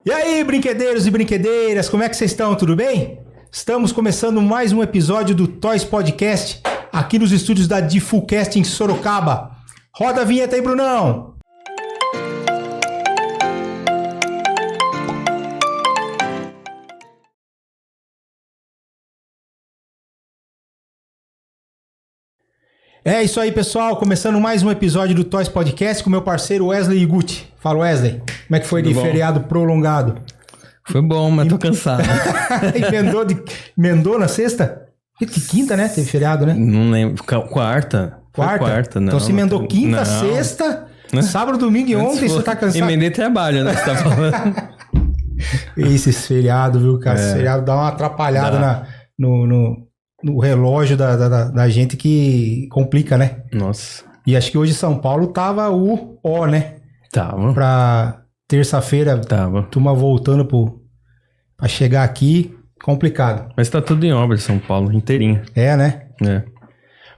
E aí, brinquedeiros e brinquedeiras, como é que vocês estão? Tudo bem? Estamos começando mais um episódio do Toys Podcast, aqui nos estúdios da Difulcast em Sorocaba. Roda a vinheta aí, Brunão! É isso aí, pessoal, começando mais um episódio do Toys Podcast com meu parceiro Wesley Iguchi. Fala, Wesley, como é que foi de feriado prolongado? Foi bom, mas tô cansado. Emendou na sexta? Que quinta, né? Teve feriado, né? Não lembro. Quarta? Quarta, não. Então se emendou quinta, sexta, sábado, domingo e ontem você tá cansado. Emendei trabalho, né? Você tá falando. Esses feriados, viu, cara? Esse feriado dá uma atrapalhada no relógio da gente que complica, né? Nossa. E acho que hoje São Paulo tava né? Tava. Pra terça-feira, Tava. turma voltando pra chegar aqui, complicado. Mas tá tudo em obra, São Paulo, inteirinho. É, né? É.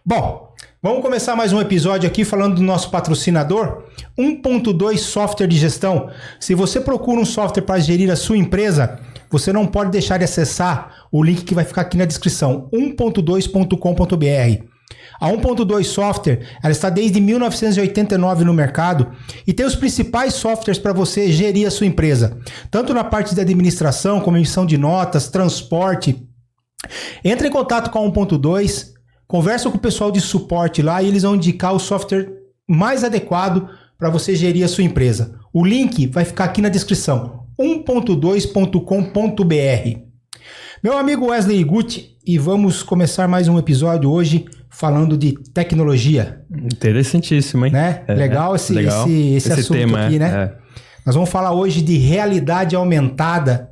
Bom, vamos começar mais um episódio aqui falando do nosso patrocinador, 1.2 Software de Gestão. Se você procura um software para gerir a sua empresa, você não pode deixar de acessar o link que vai ficar aqui na descrição, 1.2.com.br. A 1.2 Software, ela está desde 1989 no mercado e tem os principais softwares para você gerir a sua empresa, tanto na parte de administração, como emissão de notas, transporte. Entre em contato com a 1.2, conversa com o pessoal de suporte lá e eles vão indicar o software mais adequado para você gerir a sua empresa. O link vai ficar aqui na descrição, 1.2.com.br. Meu amigo Wesley Iguchi, e vamos começar mais um episódio hoje falando de tecnologia. Interessantíssimo, hein? Né? Legal esse assunto tema, aqui, né? Nós vamos falar hoje de realidade aumentada,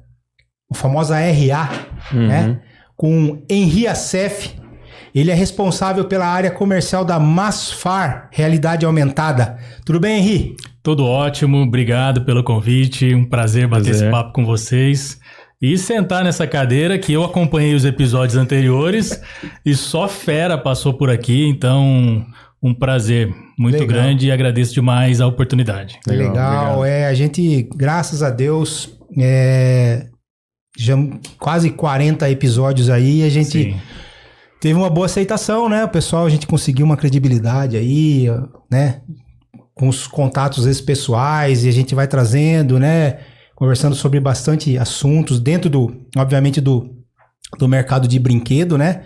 a famosa RA, né? Com Henri Assef. Ele é responsável pela área comercial da Masfar Realidade Aumentada. Tudo bem, Henri? Tudo ótimo, obrigado pelo convite, um prazer bater esse papo com vocês. E sentar nessa cadeira que eu acompanhei os episódios anteriores e só fera passou por aqui, então um prazer muito grande e agradeço demais a oportunidade. Legal, a gente, graças a Deus, já quase 40 episódios aí, a gente teve uma boa aceitação, né? O pessoal, a gente conseguiu uma credibilidade aí, né? Com os contatos pessoais e a gente vai trazendo, né? Conversando sobre bastante assuntos dentro obviamente, do mercado de brinquedo, né?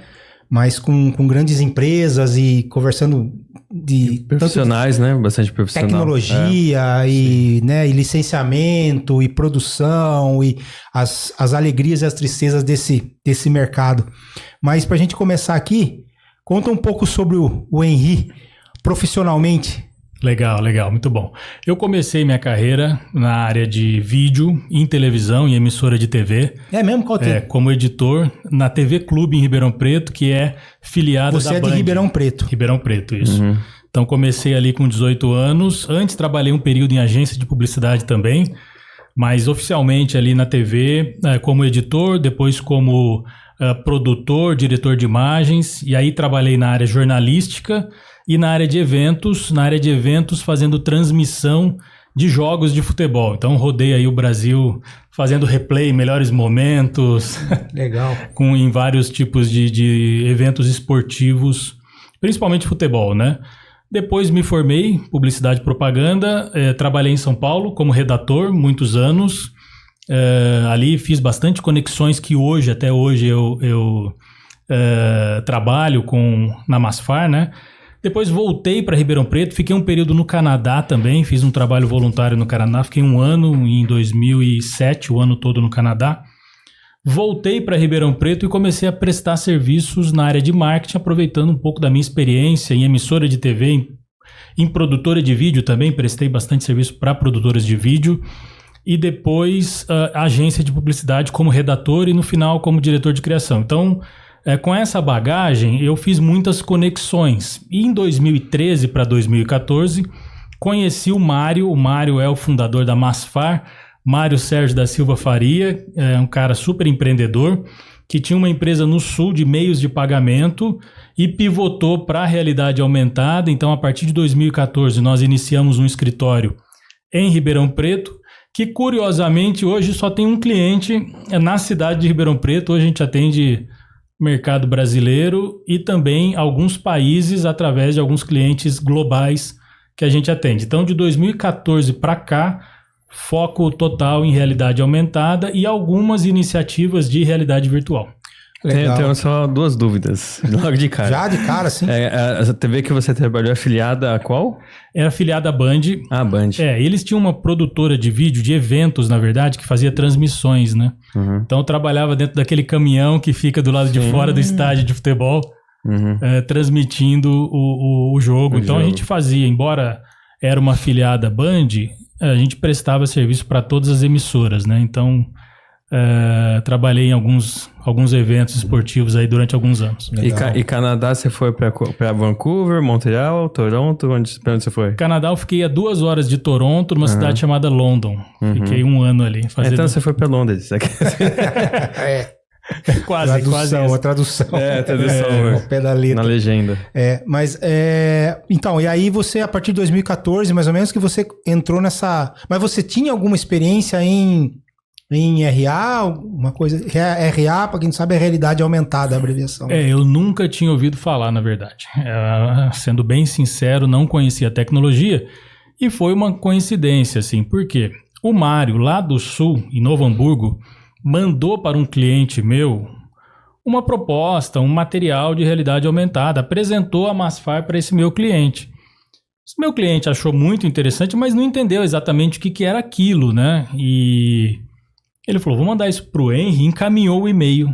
Mas com grandes empresas e conversando de profissionais, né? Bastante profissional. Tecnologia e licenciamento e produção e as alegrias e as tristezas desse mercado. Mas pra gente começar aqui, conta um pouco sobre o Henri profissionalmente. Legal, muito bom. Eu comecei minha carreira na área de vídeo, em televisão e emissora de TV. É mesmo? Qual TV? Como editor na TV Clube em Ribeirão Preto, que é filiada da Band. Você é de Ribeirão Preto? Ribeirão Preto, isso. Então comecei ali com 18 anos. Antes trabalhei um período em agência de publicidade também, mas oficialmente ali na TV como editor, depois como produtor, diretor de imagens, e aí trabalhei na área jornalística e na área de eventos, fazendo transmissão de jogos de futebol. Então rodei aí o Brasil fazendo replay, melhores momentos. Legal. Em vários tipos de eventos esportivos, principalmente futebol, né? Depois me formei em publicidade e propaganda, trabalhei em São Paulo como redator muitos anos. Ali fiz bastante conexões que até hoje eu trabalho na Masfar, né? Depois voltei para Ribeirão Preto, fiquei um período no Canadá também, fiz um trabalho voluntário no Canadá, fiquei um ano em 2007, o ano todo no Canadá. Voltei para Ribeirão Preto e comecei a prestar serviços na área de marketing, aproveitando um pouco da minha experiência em emissora de TV, em produtora de vídeo também, prestei bastante serviço para produtoras de vídeo. E depois agência de publicidade como redator e no final como diretor de criação. Então, com essa bagagem, eu fiz muitas conexões. E em 2013 para 2014, conheci o Mário. O Mário é o fundador da Masfar. Mário Sérgio da Silva Faria, é um cara super empreendedor, que tinha uma empresa no Sul de meios de pagamento e pivotou para a realidade aumentada. Então, a partir de 2014, nós iniciamos um escritório em Ribeirão Preto, que curiosamente hoje só tem um cliente na cidade de Ribeirão Preto. Hoje a gente atende mercado brasileiro e também alguns países através de alguns clientes globais que a gente atende. Então, de 2014 para cá, foco total em realidade aumentada e algumas iniciativas de realidade virtual. Tenho só 2 dúvidas, logo de cara. Já de cara, sim. A TV que você trabalhou é afiliada a qual? Era afiliada à Band. Ah, Band. Eles tinham uma produtora de vídeo, de eventos, na verdade, que fazia transmissões, né? Uhum. Então eu trabalhava dentro daquele caminhão que fica do lado de fora do estádio de futebol, transmitindo o jogo. Então a gente fazia, embora era uma afiliada à Band, a gente prestava serviço para todas as emissoras, né? Então trabalhei em alguns eventos esportivos aí durante alguns anos. E Canadá, você foi para Vancouver, Montreal, Toronto? Pra onde você foi? Canadá, eu fiquei a 2 horas de Toronto, numa cidade chamada London. Fiquei 1 ano ali. Então você foi para Londres. Quase a tradução. Tradução. Ao pé da letra. Na legenda. Então, e aí você, a partir de 2014, mais ou menos, que você entrou nessa... Mas você tinha alguma experiência em RA, uma coisa... RA, para quem não sabe, é realidade aumentada, a abreviação. Eu nunca tinha ouvido falar, na verdade. Sendo bem sincero, não conhecia a tecnologia e foi uma coincidência, assim. Por quê? O Mário, lá do Sul, em Novo Hamburgo, mandou para um cliente meu uma proposta, um material de realidade aumentada, apresentou a Masfar para esse meu cliente. Esse meu cliente achou muito interessante, mas não entendeu exatamente o que era aquilo, né? E ele falou, vou mandar isso pro Henry, encaminhou o e-mail.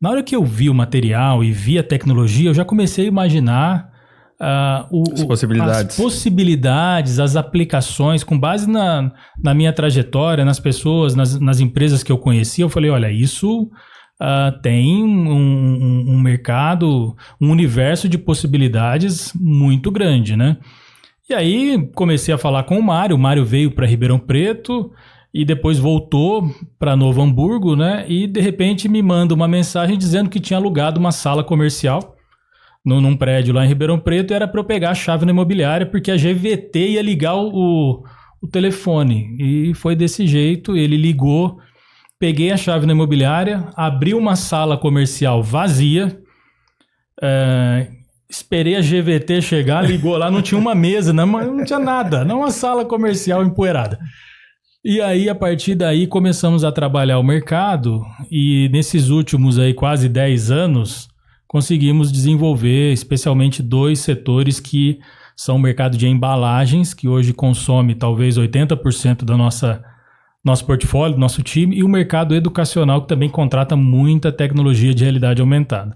Na hora que eu vi o material e vi a tecnologia, eu já comecei a imaginar as possibilidades, as aplicações, com base na minha trajetória, nas pessoas, nas empresas que eu conhecia. Eu falei, olha, isso tem um mercado, um universo de possibilidades muito grande, né? E aí comecei a falar com o Mário veio para Ribeirão Preto e depois voltou para Novo Hamburgo, né? E de repente me manda uma mensagem dizendo que tinha alugado uma sala comercial num prédio lá em Ribeirão Preto, e era para eu pegar a chave na imobiliária, porque a GVT ia ligar o telefone. E foi desse jeito, ele ligou, peguei a chave na imobiliária, abri uma sala comercial vazia, esperei a GVT chegar, ligou lá, não tinha uma mesa, não tinha nada, não uma sala comercial empoeirada. E aí, a partir daí, começamos a trabalhar o mercado, e nesses últimos aí quase 10 anos, conseguimos desenvolver especialmente 2 setores que são o mercado de embalagens, que hoje consome talvez 80% do nosso portfólio, do nosso time, e o mercado educacional, que também contrata muita tecnologia de realidade aumentada.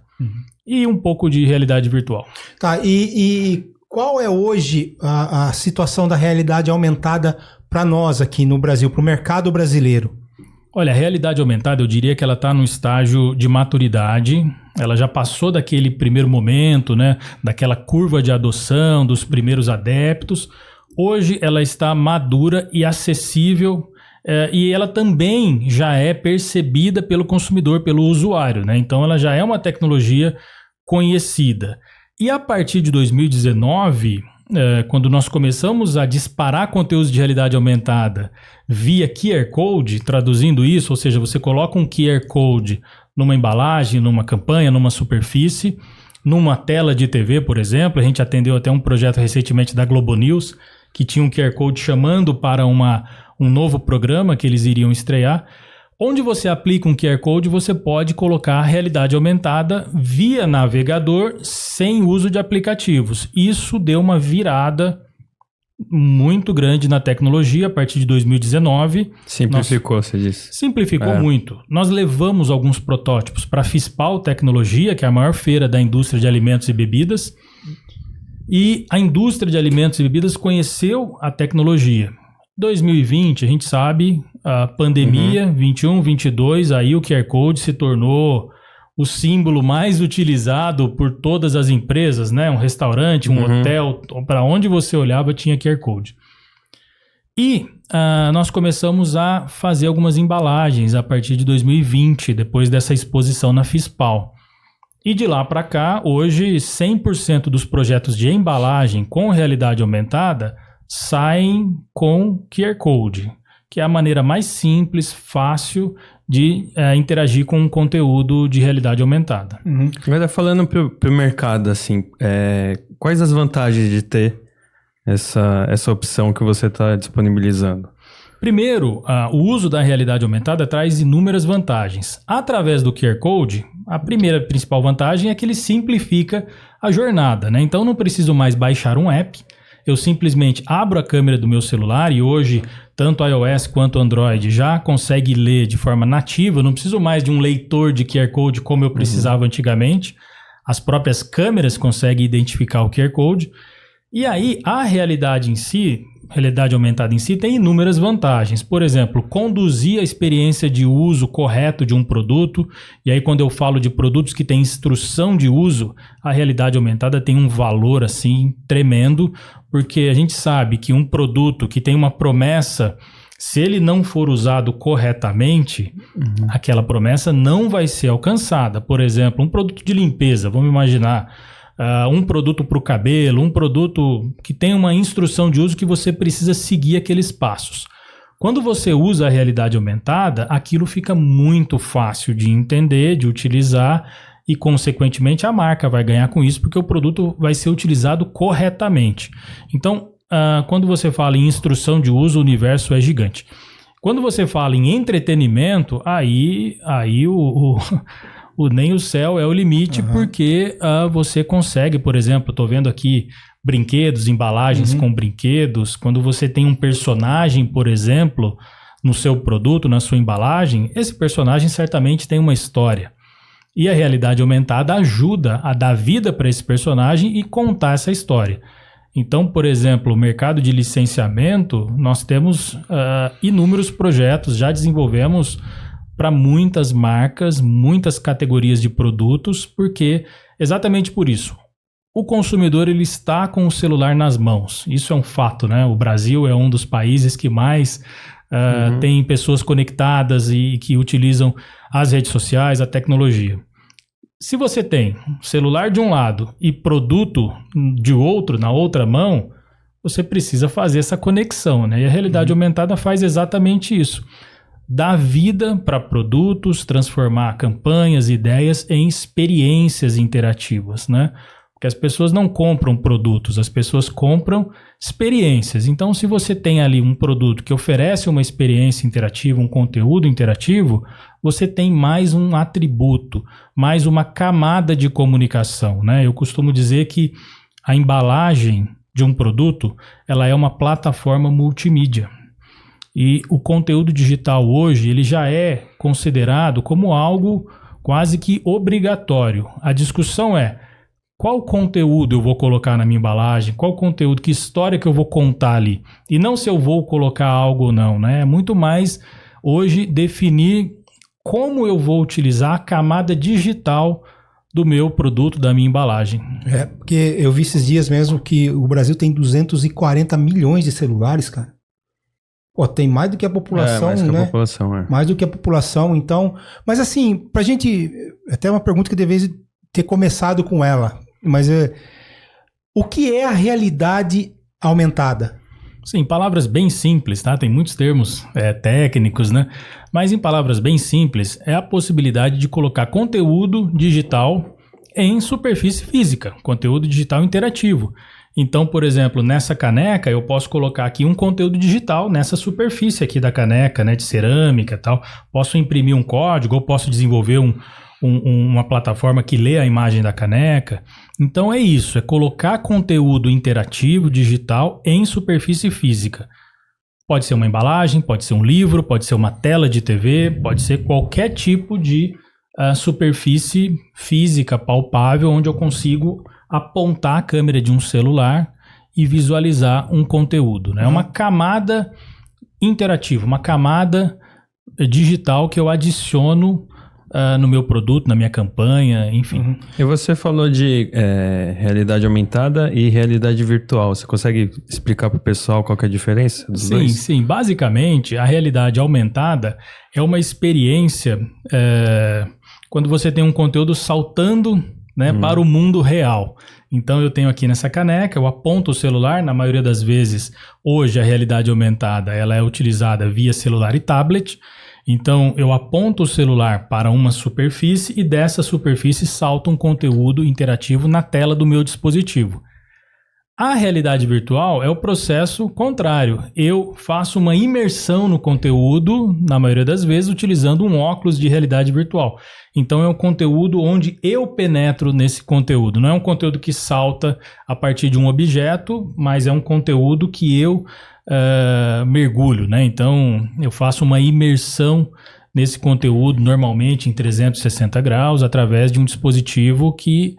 E um pouco de realidade virtual. Tá, e qual é hoje a situação da realidade aumentada para nós aqui no Brasil, para o mercado brasileiro? Olha, a realidade aumentada, eu diria que ela está no estágio de maturidade. Ela já passou daquele primeiro momento, né, daquela curva de adoção, dos primeiros adeptos. Hoje ela está madura e acessível, e ela também já é percebida pelo consumidor, pelo usuário, né? Então ela já é uma tecnologia conhecida. E a partir de 2019... quando nós começamos a disparar conteúdos de realidade aumentada via QR Code, traduzindo isso, ou seja, você coloca um QR Code numa embalagem, numa campanha, numa superfície, numa tela de TV, por exemplo. A gente atendeu até um projeto recentemente da Globo News, que tinha um QR Code chamando para um novo programa que eles iriam estrear. Onde você aplica um QR Code, você pode colocar a realidade aumentada via navegador sem uso de aplicativos. Isso deu uma virada muito grande na tecnologia a partir de 2019. Simplificou, você disse. Simplificou muito. Nós levamos alguns protótipos para a FISPAL Tecnologia, que é a maior feira da indústria de alimentos e bebidas. E a indústria de alimentos e bebidas conheceu a tecnologia. 2020, a gente sabe, a pandemia, 21, 22, aí o QR Code se tornou o símbolo mais utilizado por todas as empresas, né? Um restaurante, um hotel, para onde você olhava tinha QR Code. E nós começamos a fazer algumas embalagens a partir de 2020, depois dessa exposição na FISPAL. E de lá para cá, hoje, 100% dos projetos de embalagem com realidade aumentada saem com QR Code. que é a maneira mais simples, fácil de interagir com um conteúdo de realidade aumentada. Agora, falando pro mercado, assim, quais as vantagens de ter essa opção que você está disponibilizando? Primeiro, o uso da realidade aumentada traz inúmeras vantagens. Através do QR Code, a primeira principal vantagem é que ele simplifica a jornada, né? Então, não preciso mais baixar um app, eu simplesmente abro a câmera do meu celular e hoje, tanto iOS quanto Android já consegue ler de forma nativa, eu não preciso mais de um leitor de QR Code como eu precisava antigamente. As próprias câmeras conseguem identificar o QR Code. E aí, a realidade em si, realidade aumentada em si, tem inúmeras vantagens. Por exemplo, conduzir a experiência de uso correto de um produto. E aí, quando eu falo de produtos que têm instrução de uso, a realidade aumentada tem um valor assim tremendo, porque a gente sabe que um produto que tem uma promessa, se ele não for usado corretamente, aquela promessa não vai ser alcançada. Por exemplo, um produto de limpeza, vamos imaginar, um produto para o cabelo, um produto que tem uma instrução de uso que você precisa seguir aqueles passos. Quando você usa a realidade aumentada, aquilo fica muito fácil de entender, de utilizar e, consequentemente, a marca vai ganhar com isso porque o produto vai ser utilizado corretamente. Então, quando você fala em instrução de uso, o universo é gigante. Quando você fala em entretenimento, aí nem o céu é o limite, porque você consegue, por exemplo, estou vendo aqui brinquedos, embalagens com brinquedos. Quando você tem um personagem, por exemplo, no seu produto, na sua embalagem, esse personagem certamente tem uma história. E a realidade aumentada ajuda a dar vida para esse personagem e contar essa história. Então, por exemplo, o mercado de licenciamento, nós temos inúmeros projetos, já desenvolvemos para muitas marcas, muitas categorias de produtos, porque exatamente por isso, o consumidor ele está com o celular nas mãos. Isso é um fato, né? O Brasil é um dos países que mais tem pessoas conectadas e que utilizam as redes sociais, a tecnologia. Se você tem celular de um lado e produto de outro, na outra mão, você precisa fazer essa conexão, né? E a realidade aumentada faz exatamente isso. Dar vida para produtos, transformar campanhas, ideias em experiências interativas, né? Porque as pessoas não compram produtos, as pessoas compram experiências. Então, se você tem ali um produto que oferece uma experiência interativa, um conteúdo interativo, você tem mais um atributo, mais uma camada de comunicação, né? Eu costumo dizer que a embalagem de um produto, ela é uma plataforma multimídia. E o conteúdo digital hoje, ele já é considerado como algo quase que obrigatório. A discussão é: qual conteúdo eu vou colocar na minha embalagem? Qual conteúdo, que história que eu vou contar ali? E não se eu vou colocar algo ou não, né? É muito mais hoje definir como eu vou utilizar a camada digital do meu produto, da minha embalagem. Porque eu vi esses dias mesmo que o Brasil tem 240 milhões de celulares, cara. Pô, tem mais do que a população, mais que né? a população, Mais do que a população, então... Mas assim, pra gente... Até uma pergunta que deveria ter começado com ela. Mas o que é a realidade aumentada? Sim, palavras bem simples, tá? Tem muitos termos técnicos, né? Mas em palavras bem simples, é a possibilidade de colocar conteúdo digital em superfície física, conteúdo digital interativo. Então, por exemplo, nessa caneca, eu posso colocar aqui um conteúdo digital nessa superfície aqui da caneca, né? De cerâmica e tal. Posso imprimir um código, ou posso desenvolver uma plataforma que lê a imagem da caneca. Então é isso, é colocar conteúdo interativo, digital, em superfície física. Pode ser uma embalagem, pode ser um livro, pode ser uma tela de TV, pode ser qualquer tipo de superfície física palpável, onde eu consigo apontar a câmera de um celular e visualizar um conteúdo, né? Uma camada interativa, uma camada digital que eu adiciono no meu produto, na minha campanha, enfim. E você falou de realidade aumentada e realidade virtual. Você consegue explicar para o pessoal qual que é a diferença dos dois? Sim. Basicamente, a realidade aumentada é uma experiência quando você tem um conteúdo saltando né, para o mundo real. Então eu tenho aqui nessa caneca, eu aponto o celular, na maioria das vezes, hoje a realidade aumentada ela é utilizada via celular e tablet. Então eu aponto o celular para uma superfície e dessa superfície salta um conteúdo interativo na tela do meu dispositivo. A realidade virtual é o processo contrário. Eu faço uma imersão no conteúdo, na maioria das vezes, utilizando um óculos de realidade virtual. Então é um conteúdo onde eu penetro nesse conteúdo. Não é um conteúdo que salta a partir de um objeto, mas é um conteúdo que eu mergulho, né? Então eu faço uma imersão nesse conteúdo, normalmente em 360 graus, através de um dispositivo que,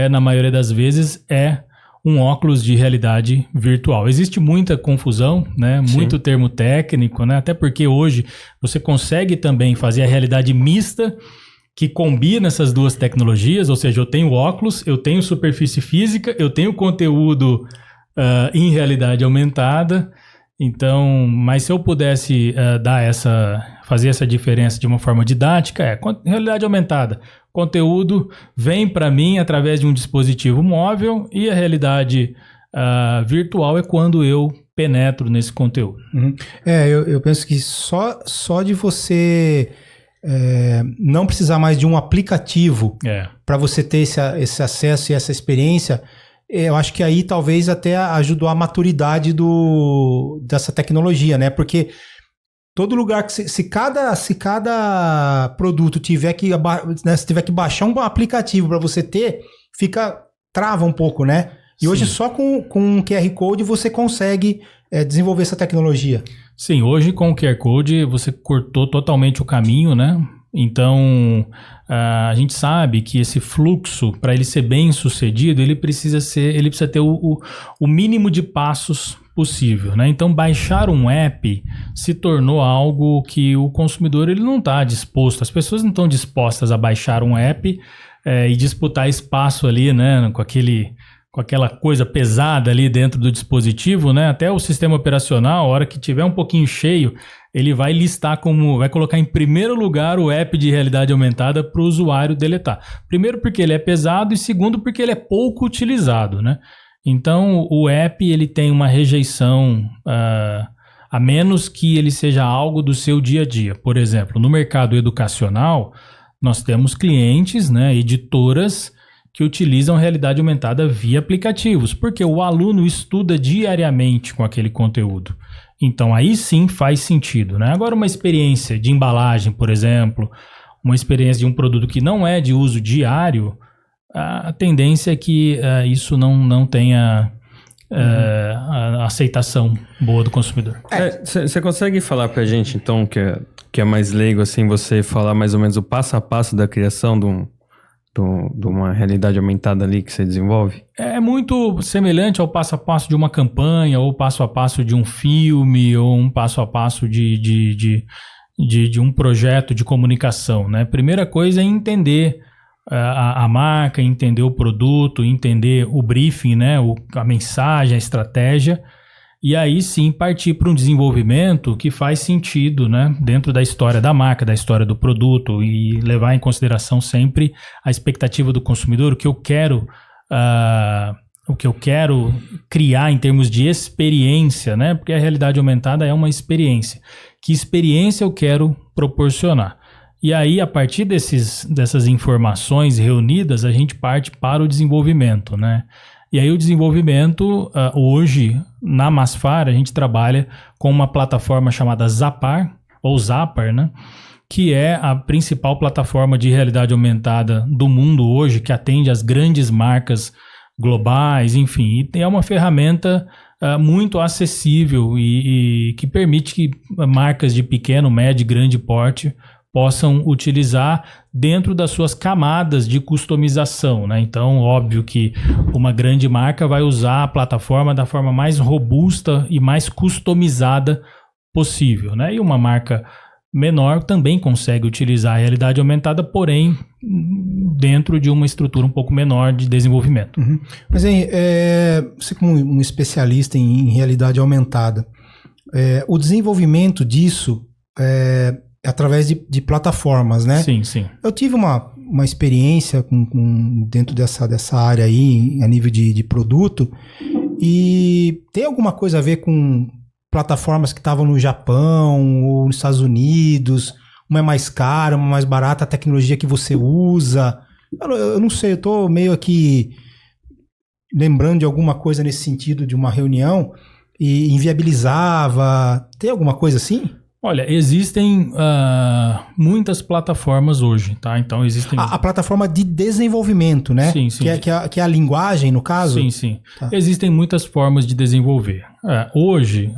na maioria das vezes, é um óculos de realidade virtual. Existe muita confusão, né? Muito termo técnico, né? Até porque hoje você consegue também fazer a realidade mista, que combina essas duas tecnologias, ou seja, eu tenho óculos, eu tenho superfície física, eu tenho conteúdo em realidade aumentada. Então, mas se eu pudesse fazer essa diferença de uma forma didática, realidade aumentada. Conteúdo vem para mim através de um dispositivo móvel e a realidade virtual é quando eu penetro nesse conteúdo. Uhum. Eu penso que só de você não precisar mais de um aplicativo para você ter esse acesso e essa experiência, eu acho que aí talvez até ajudou a maturidade dessa tecnologia, né? Porque todo lugar que se cada produto tiver que, né, se tiver que baixar um aplicativo para você ter, trava um pouco, né? E hoje só com um QR Code você consegue desenvolver essa tecnologia. Sim, hoje com o QR Code você cortou totalmente o caminho, né? Então a gente sabe que esse fluxo, para ele ser bem sucedido, ele precisa ter o mínimo de passos possível, né? Então baixar um app se tornou algo que o consumidor ele não está disposto, as pessoas não estão dispostas a baixar um app e disputar espaço ali, né? Com aquela coisa pesada ali dentro do dispositivo, né? Até o sistema operacional, a hora que tiver um pouquinho cheio, ele vai vai colocar em primeiro lugar o app de realidade aumentada para o usuário deletar. Primeiro porque ele é pesado e segundo porque ele é pouco utilizado, né? Então o app ele tem uma rejeição a menos que ele seja algo do seu dia a dia. Por exemplo, no mercado educacional, nós temos clientes, né, editoras, que utilizam realidade aumentada via aplicativos, porque o aluno estuda diariamente com aquele conteúdo. Então aí sim faz sentido, né? Agora uma experiência de embalagem, por exemplo, uma experiência de um produto que não é de uso diário, a tendência é que isso não tenha a aceitação boa do consumidor. Você consegue falar pra gente, então, que é mais leigo, assim, você falar mais ou menos o passo a passo da criação de uma realidade aumentada ali que você desenvolve? É muito semelhante ao passo a passo de uma campanha, ou passo a passo de um filme, ou um passo a passo de um projeto de comunicação, né? Primeira coisa é entender a marca, entender o produto, entender o briefing, né? A mensagem, a estratégia, e aí sim partir para um desenvolvimento que faz sentido, né? Dentro da história da marca, da história do produto, e levar em consideração sempre a expectativa do consumidor, o que eu quero criar em termos de experiência, né? Porque a realidade aumentada é uma experiência. Que experiência eu quero proporcionar? E aí, a partir dessas informações reunidas, a gente parte para o desenvolvimento, né? E aí o desenvolvimento, hoje, na Masfar, a gente trabalha com uma plataforma chamada Zapar, ou Zapar, né? Que é a principal plataforma de realidade aumentada do mundo hoje, que atende as grandes marcas globais, enfim. E é uma ferramenta muito acessível e que permite que marcas de pequeno, médio e grande porte possam utilizar dentro das suas camadas de customização, né? Então, óbvio que uma grande marca vai usar a plataforma da forma mais robusta e mais customizada possível, né? E uma marca menor também consegue utilizar a realidade aumentada, porém dentro de uma estrutura um pouco menor de desenvolvimento. Uhum. Mas você como um especialista em realidade aumentada, o desenvolvimento disso através de plataformas, né? Sim, sim. Eu tive uma experiência dentro dessa área aí, a nível de produto, e tem alguma coisa a ver com plataformas que estavam no Japão ou nos Estados Unidos? Uma é mais cara, uma mais barata, a tecnologia que você usa? Eu não sei, eu tô meio aqui lembrando de alguma coisa nesse sentido, de uma reunião, e inviabilizava. Tem alguma coisa assim? Olha, existem muitas plataformas hoje, tá? Então existem... A plataforma de desenvolvimento, né? Sim, sim. Que é a linguagem, no caso? Sim, sim. Tá. Existem muitas formas de desenvolver. Hoje,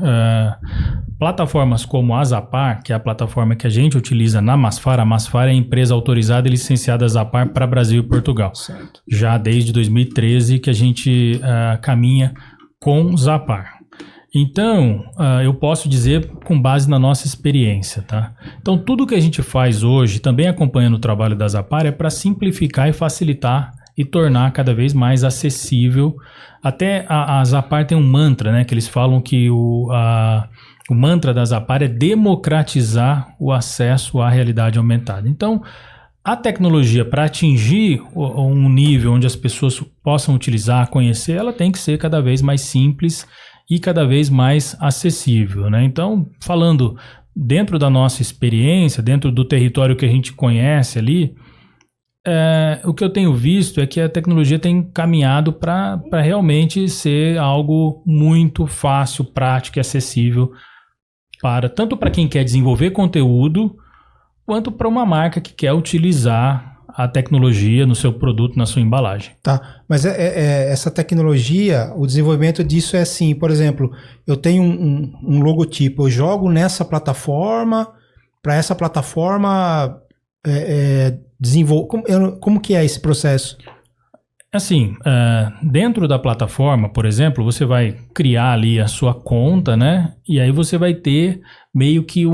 plataformas como a Zapar, que é a plataforma que a gente utiliza na Masfar, a Masfar é a empresa autorizada e licenciada Zapar para Brasil e Portugal. Certo. Já desde 2013 que a gente caminha com Zapar. Então, eu posso dizer com base na nossa experiência, tá? Então, tudo que a gente faz hoje, também acompanhando o trabalho da Zapar, é para simplificar e facilitar e tornar cada vez mais acessível. Até a Zapar tem um mantra, né? Que eles falam que o mantra da Zapar é democratizar o acesso à realidade aumentada. Então, a tecnologia, para atingir um nível onde as pessoas possam utilizar, conhecer, ela tem que ser cada vez mais simples e cada vez mais acessível, né? Então, falando dentro da nossa experiência, dentro do território que a gente conhece ali, o que eu tenho visto é que a tecnologia tem caminhado para realmente ser algo muito fácil, prático e acessível tanto para quem quer desenvolver conteúdo, quanto para uma marca que quer utilizar a tecnologia no seu produto, na sua embalagem. Tá, mas essa tecnologia, o desenvolvimento disso é assim, por exemplo, eu tenho um logotipo, eu jogo nessa plataforma, para essa plataforma desenvolver. Como que é esse processo? Assim, dentro da plataforma, por exemplo, você vai criar ali a sua conta, né? E aí você vai ter meio que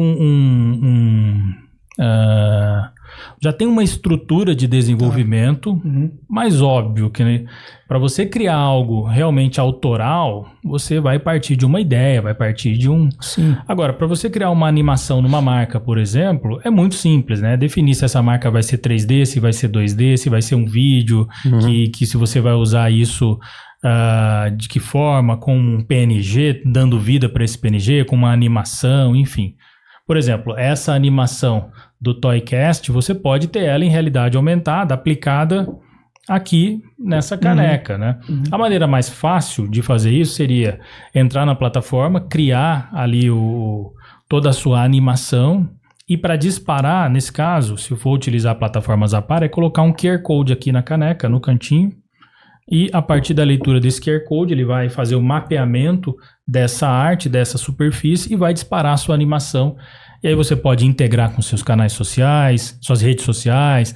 já tem uma estrutura de desenvolvimento, mas óbvio que para você criar algo realmente autoral, você vai partir de uma ideia, vai partir de um... Sim. Agora, para você criar uma animação numa marca, por exemplo, é muito simples, né? Definir se essa marca vai ser 3D, se vai ser 2D, se vai ser um vídeo, que se você vai usar isso... de que forma, com um PNG, dando vida para esse PNG, com uma animação, enfim. Por exemplo, essa animação do Toycast, você pode ter ela em realidade aumentada, aplicada aqui nessa caneca, né? A maneira mais fácil de fazer isso seria entrar na plataforma, criar ali toda a sua animação e para disparar, nesse caso, se for utilizar a plataforma Zapar, é colocar um QR Code aqui na caneca, no cantinho, e a partir da leitura desse QR Code, ele vai fazer o mapeamento dessa arte, dessa superfície e vai disparar a sua animação. E aí você pode integrar com seus canais sociais, suas redes sociais,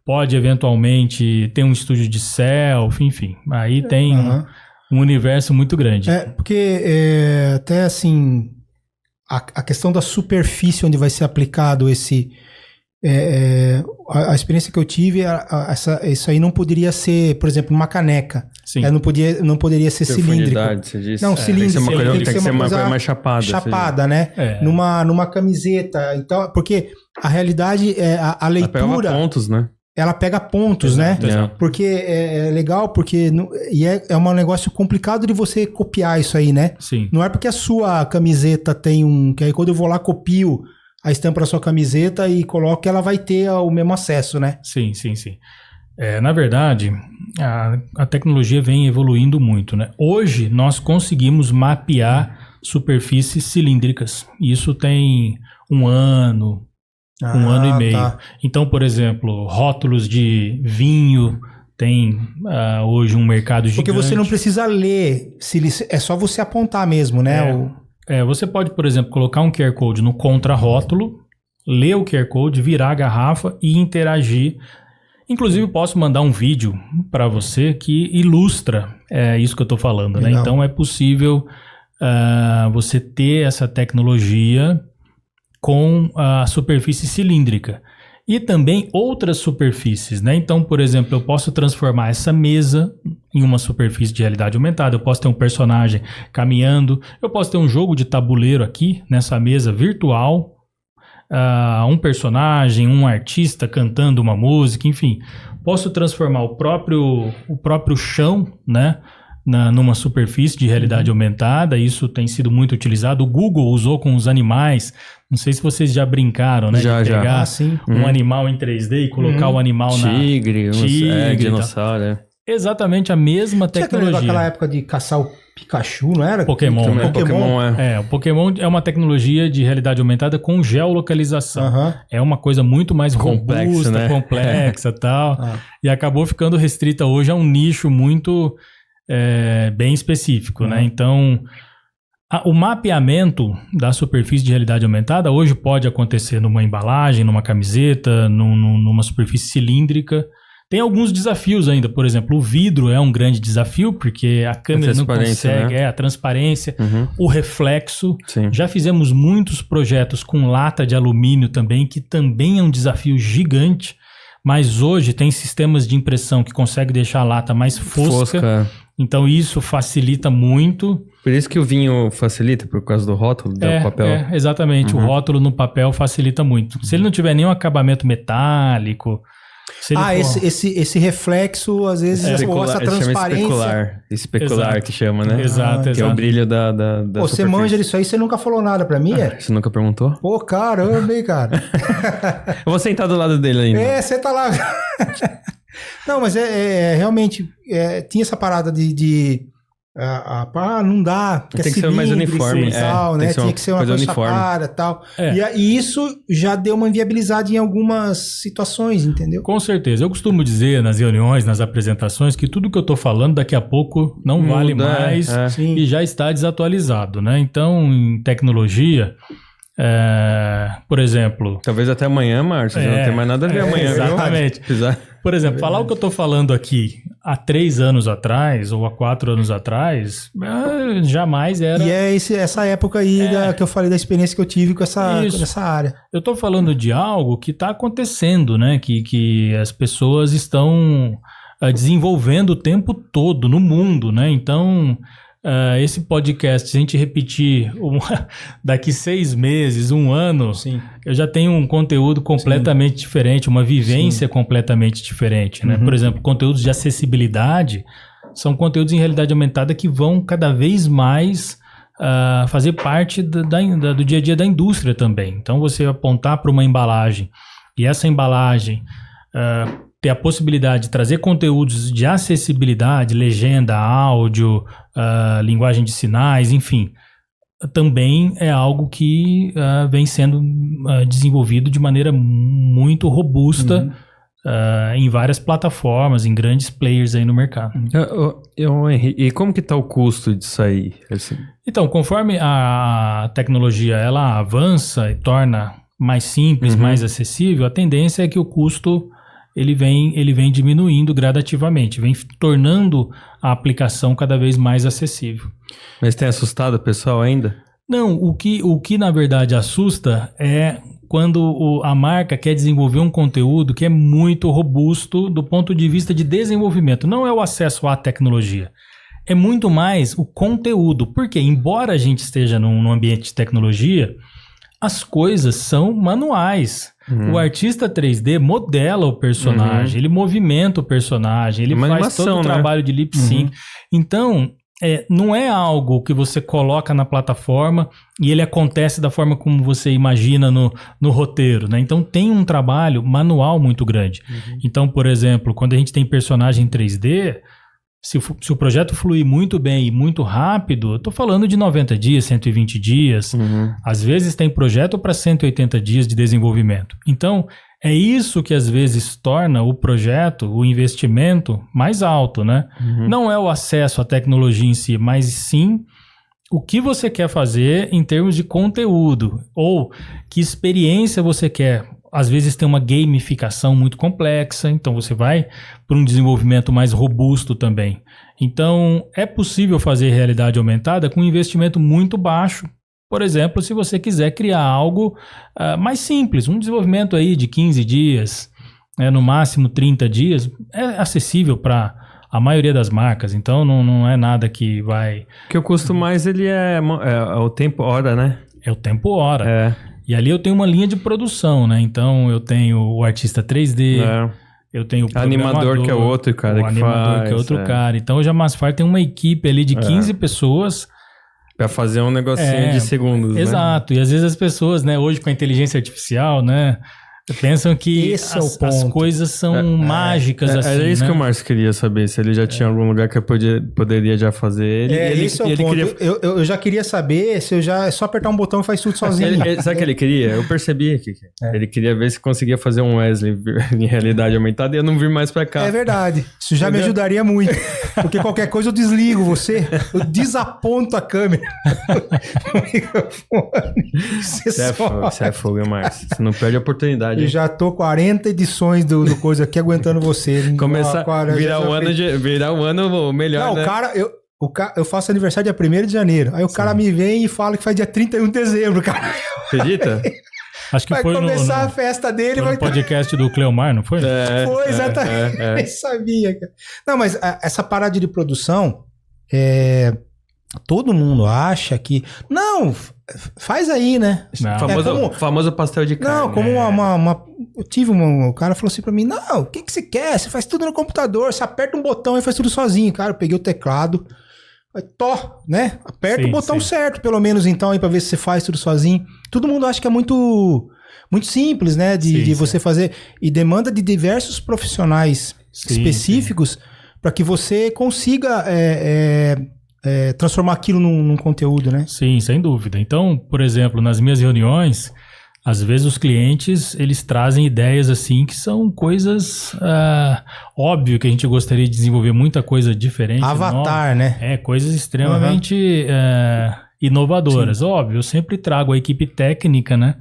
pode eventualmente ter um estúdio de selfie, enfim. Aí tem um universo muito grande. Porque até assim, a questão da superfície onde vai ser aplicado esse... a experiência que eu tive, isso aí não poderia ser, por exemplo, uma caneca. Sim. Não poderia ser cilíndrico. Você disse? Não, cilíndrico. Tem que ser uma coisa mais chapada. Chapada, né? Numa camiseta. Então, porque a realidade, a leitura... Ela pega pontos, né? Ela pega pontos, Exato, né? exato. Porque é legal, porque é um negócio complicado de você copiar isso aí, né? Sim. Não é porque a sua camiseta tem que aí quando eu vou lá, copio a estampa da sua camiseta e coloco, ela vai ter o mesmo acesso, né? Sim. Na verdade, a tecnologia vem evoluindo muito, né? Hoje, nós conseguimos mapear superfícies cilíndricas. Isso tem um ano e meio. Tá. Então, por exemplo, rótulos de vinho tem hoje um mercado gigante. Porque você não precisa ler, é só você apontar mesmo, né? Você pode, por exemplo, colocar um QR Code no contrarótulo, ler o QR Code, virar a garrafa e interagir. Inclusive, posso mandar um vídeo para você que ilustra isso que eu estou falando, né? Então, é possível você ter essa tecnologia com a superfície cilíndrica. E também outras superfícies, né? Então, por exemplo, eu posso transformar essa mesa em uma superfície de realidade aumentada, eu posso ter um personagem caminhando, eu posso ter um jogo de tabuleiro aqui nessa mesa virtual, um personagem, um artista cantando uma música, enfim. Posso transformar o próprio chão, né, numa superfície de realidade aumentada. Isso tem sido muito utilizado. O Google usou com os animais. Não sei se vocês já brincaram, né? Já, de pegar um já. animal em 3D e colocar o animal Tigre, dinossauro. Exatamente a mesma Tinha tecnologia. aquela época de caçar o Pikachu, não era? Pokémon. Pokémon o Pokémon é uma tecnologia de realidade aumentada com geolocalização. É uma coisa muito mais robusta, né? complexa e tal. E acabou ficando restrita hoje a um nicho muito bem específico, né? Então, o mapeamento da superfície de realidade aumentada hoje pode acontecer numa embalagem, numa camiseta, numa superfície cilíndrica. Tem alguns desafios ainda, por exemplo, o vidro é um grande desafio, porque a câmera não consegue, né? A transparência, o reflexo. Sim. Já fizemos muitos projetos com lata de alumínio também, que também é um desafio gigante, mas hoje tem sistemas de impressão que conseguem deixar a lata mais fosca. Então isso facilita muito. Por isso que o vinho facilita, por causa do rótulo, do papel. Exatamente, o rótulo no papel facilita muito. Se ele não tiver nenhum acabamento metálico... Esse reflexo, às vezes, essa transparência. Especular que chama, né? Exato. Que é o brilho da você manja disso aí, você nunca falou nada pra mim, Você nunca perguntou? Pô, caramba, hein, cara. Eu vou sentar do lado dele ainda. Você tá lá. Não, mas realmente, tinha essa parada não dá. Tem que ser mais uniforme. Tal, né? Tinha que ser uma coisa chapada e tal. E isso já deu uma inviabilidade em algumas situações, entendeu? Com certeza. Eu costumo dizer nas reuniões, nas apresentações, que tudo que eu tô falando daqui a pouco não vale mais e já está desatualizado, né? Então, em tecnologia... por exemplo... Talvez até amanhã, Márcio, já não tem mais nada a ver amanhã. Exatamente. Por exemplo, falar o que eu estou falando aqui há 3 anos atrás ou há 4 anos atrás, jamais era... E é essa época aí que eu falei da experiência que eu tive com essa área. Eu estou falando de algo que está acontecendo, né? Que as pessoas estão desenvolvendo o tempo todo no mundo, né? Então... esse podcast, se a gente repetir daqui 6 meses, 1 ano, eu já tenho um conteúdo completamente diferente, uma vivência completamente diferente, né? Por exemplo, conteúdos de acessibilidade são conteúdos em realidade aumentada que vão cada vez mais fazer parte do dia a dia da indústria também. Então, você apontar para uma embalagem e essa embalagem... ter a possibilidade de trazer conteúdos de acessibilidade, legenda, áudio, linguagem de sinais, enfim, também é algo que vem sendo desenvolvido de maneira muito robusta em várias plataformas, em grandes players aí no mercado. E como que está o custo disso aí? Assim? Então, conforme a tecnologia ela avança e torna mais simples, mais acessível, a tendência é que o custo... Ele vem diminuindo gradativamente, vem tornando a aplicação cada vez mais acessível. Mas tem assustado o pessoal ainda? Não, o que na verdade assusta é quando a marca quer desenvolver um conteúdo que é muito robusto do ponto de vista de desenvolvimento. Não é o acesso à tecnologia, é muito mais o conteúdo. Porque, embora a gente esteja num ambiente de tecnologia, as coisas são manuais. O artista 3D modela o personagem, ele movimenta o personagem, ele faz animação, todo o trabalho de lip sync. Então, não é algo que você coloca na plataforma e ele acontece da forma como você imagina no roteiro, né? Então, tem um trabalho manual muito grande. Então, por exemplo, quando a gente tem personagem 3D... Se o projeto fluir muito bem e muito rápido, eu estou falando de 90 dias, 120 dias. Às vezes tem projeto para 180 dias de desenvolvimento. Então, é isso que às vezes torna o projeto, o investimento mais alto, né? Não é o acesso à tecnologia em si, mas sim o que você quer fazer em termos de conteúdo ou que experiência você quer. Às vezes tem uma gamificação muito complexa, então você vai para um desenvolvimento mais robusto também. Então, é possível fazer realidade aumentada com um investimento muito baixo. Por exemplo, se você quiser criar algo mais simples, um desenvolvimento aí de 15 dias, no máximo 30 dias, é acessível para a maioria das marcas, então não é nada que vai... Porque o custo mais ele é o tempo hora, né? É o tempo hora. E ali eu tenho uma linha de produção, né? Então eu tenho o artista 3D, eu tenho o animador que é outro cara que animador que é outro cara. Então hoje a Masfar tem uma equipe ali de 15 pessoas pra fazer um negocinho de segundos, exato. E às vezes as pessoas, né, hoje com a inteligência artificial, né, pensam que as coisas são mágicas assim, era isso, né? que o Márcio queria saber, se ele já tinha algum lugar que eu poderia já fazer. Esse é o ponto. Eu já queria saber se é só apertar um botão e faz tudo sozinho. Sabe o que ele queria? Eu percebi que ele queria ver se conseguia fazer um Wesley em realidade aumentada e eu não vir mais pra cá. É verdade. Isso já me ajudaria muito. Porque qualquer coisa eu desligo você, eu desaponto a câmera. Você é fogo, hein, Márcio? Você não perde a oportunidade. Eu já tô 40 edições do coisa aqui aguentando você. Começar a virar o ano melhor, não, né? eu faço aniversário dia 1º de janeiro. Aí o cara me vem e fala que faz dia 31 de dezembro, cara. Acredita? Acho que vai foi começar a festa dele. Foi no podcast do Cleomar, não foi? Foi, exatamente. Eu sabia, cara. Não, mas essa parada de produção, todo mundo acha que... Não, faz aí, né? Famoso pastel de carne. Não, como eu tive o cara falou assim pra mim, não, o que você quer? Você faz tudo no computador, você aperta um botão e faz tudo sozinho. Cara, eu peguei o teclado, né? Aperta o botão certo, pelo menos então, aí pra ver se você faz tudo sozinho. Todo mundo acha que é muito simples, né? De você fazer. E demanda de diversos profissionais específicos para que você consiga transformar aquilo num conteúdo, né? Sim, sem dúvida. Então, por exemplo, nas minhas reuniões, às vezes os clientes, eles trazem ideias assim que são coisas... óbvio que a gente gostaria de desenvolver muita coisa diferente. Avatar, né? Coisas extremamente inovadoras. Sim. Óbvio, eu sempre trago a equipe técnica, né?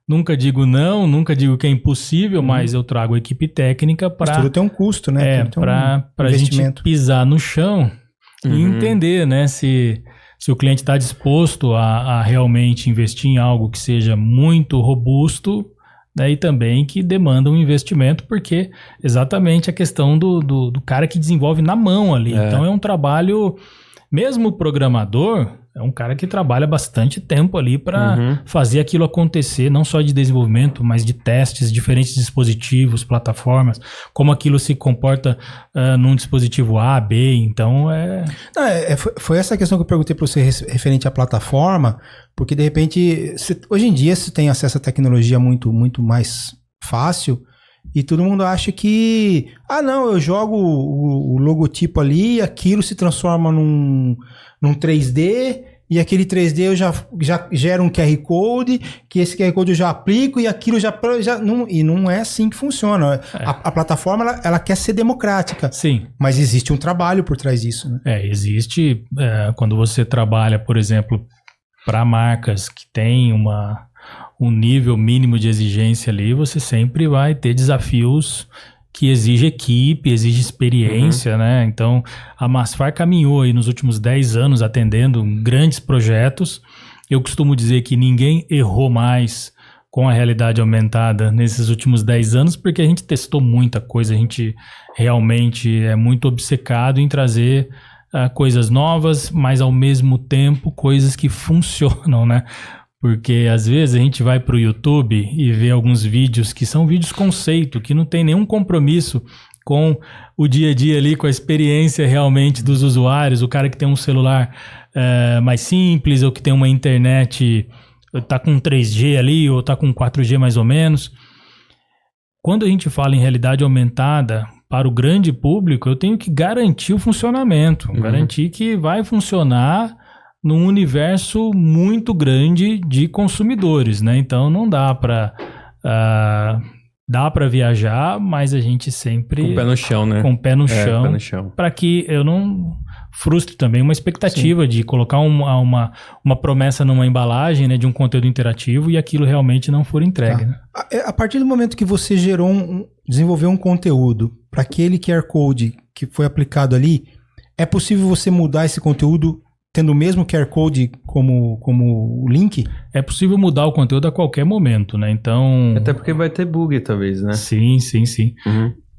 Nunca digo não, nunca digo que é impossível, mas eu trago a equipe técnica para... Tudo tem um custo, né? Para a gente pisar no chão e entender, né? Se o cliente está disposto a realmente investir em algo que seja muito robusto, né, e também que demanda um investimento, porque exatamente a questão do cara que desenvolve na mão ali. Então é um trabalho, mesmo o programador, é um cara que trabalha bastante tempo ali para fazer aquilo acontecer, não só de desenvolvimento, mas de testes, diferentes dispositivos, plataformas, como aquilo se comporta num dispositivo A, B, então foi essa questão que eu perguntei para você referente à plataforma, porque de repente, hoje em dia você tem acesso à tecnologia muito, muito mais fácil, e todo mundo acha que, eu jogo o logotipo ali e aquilo se transforma num 3D, e aquele 3D eu já gera um QR Code, que esse QR Code eu já aplico, e aquilo não é assim que funciona. A plataforma, ela quer ser democrática. Sim. Mas existe um trabalho por trás disso, né? Existe, quando você trabalha, por exemplo, para marcas que têm um nível mínimo de exigência ali, você sempre vai ter desafios que exige equipe, exige experiência, né? Então, a Masfar caminhou aí nos últimos 10 anos atendendo grandes projetos. Eu costumo dizer que ninguém errou mais com a realidade aumentada nesses últimos 10 anos, porque a gente testou muita coisa, a gente realmente é muito obcecado em trazer coisas novas, mas ao mesmo tempo coisas que funcionam, né? Porque às vezes a gente vai para o YouTube e vê alguns vídeos que são vídeos conceito, que não tem nenhum compromisso com o dia a dia ali, com a experiência realmente dos usuários, o cara que tem um celular mais simples, ou que tem uma internet, tá com 3G ali, ou tá com 4G mais ou menos. Quando a gente fala em realidade aumentada, para o grande público, eu tenho que garantir o funcionamento, garantir que vai funcionar num universo muito grande de consumidores, né? Então não dá para viajar, mas a gente sempre com o pé no chão, né? Com o pé no chão, para que eu não frustre também uma expectativa de colocar uma promessa numa embalagem, né, de um conteúdo interativo, e aquilo realmente não for entregue. Né? A partir do momento que você desenvolveu um conteúdo para aquele QR Code que foi aplicado ali, é possível você mudar esse conteúdo tendo o mesmo QR Code como o link? É possível mudar o conteúdo a qualquer momento, né? Então... Até porque vai ter bug, talvez, né? Sim.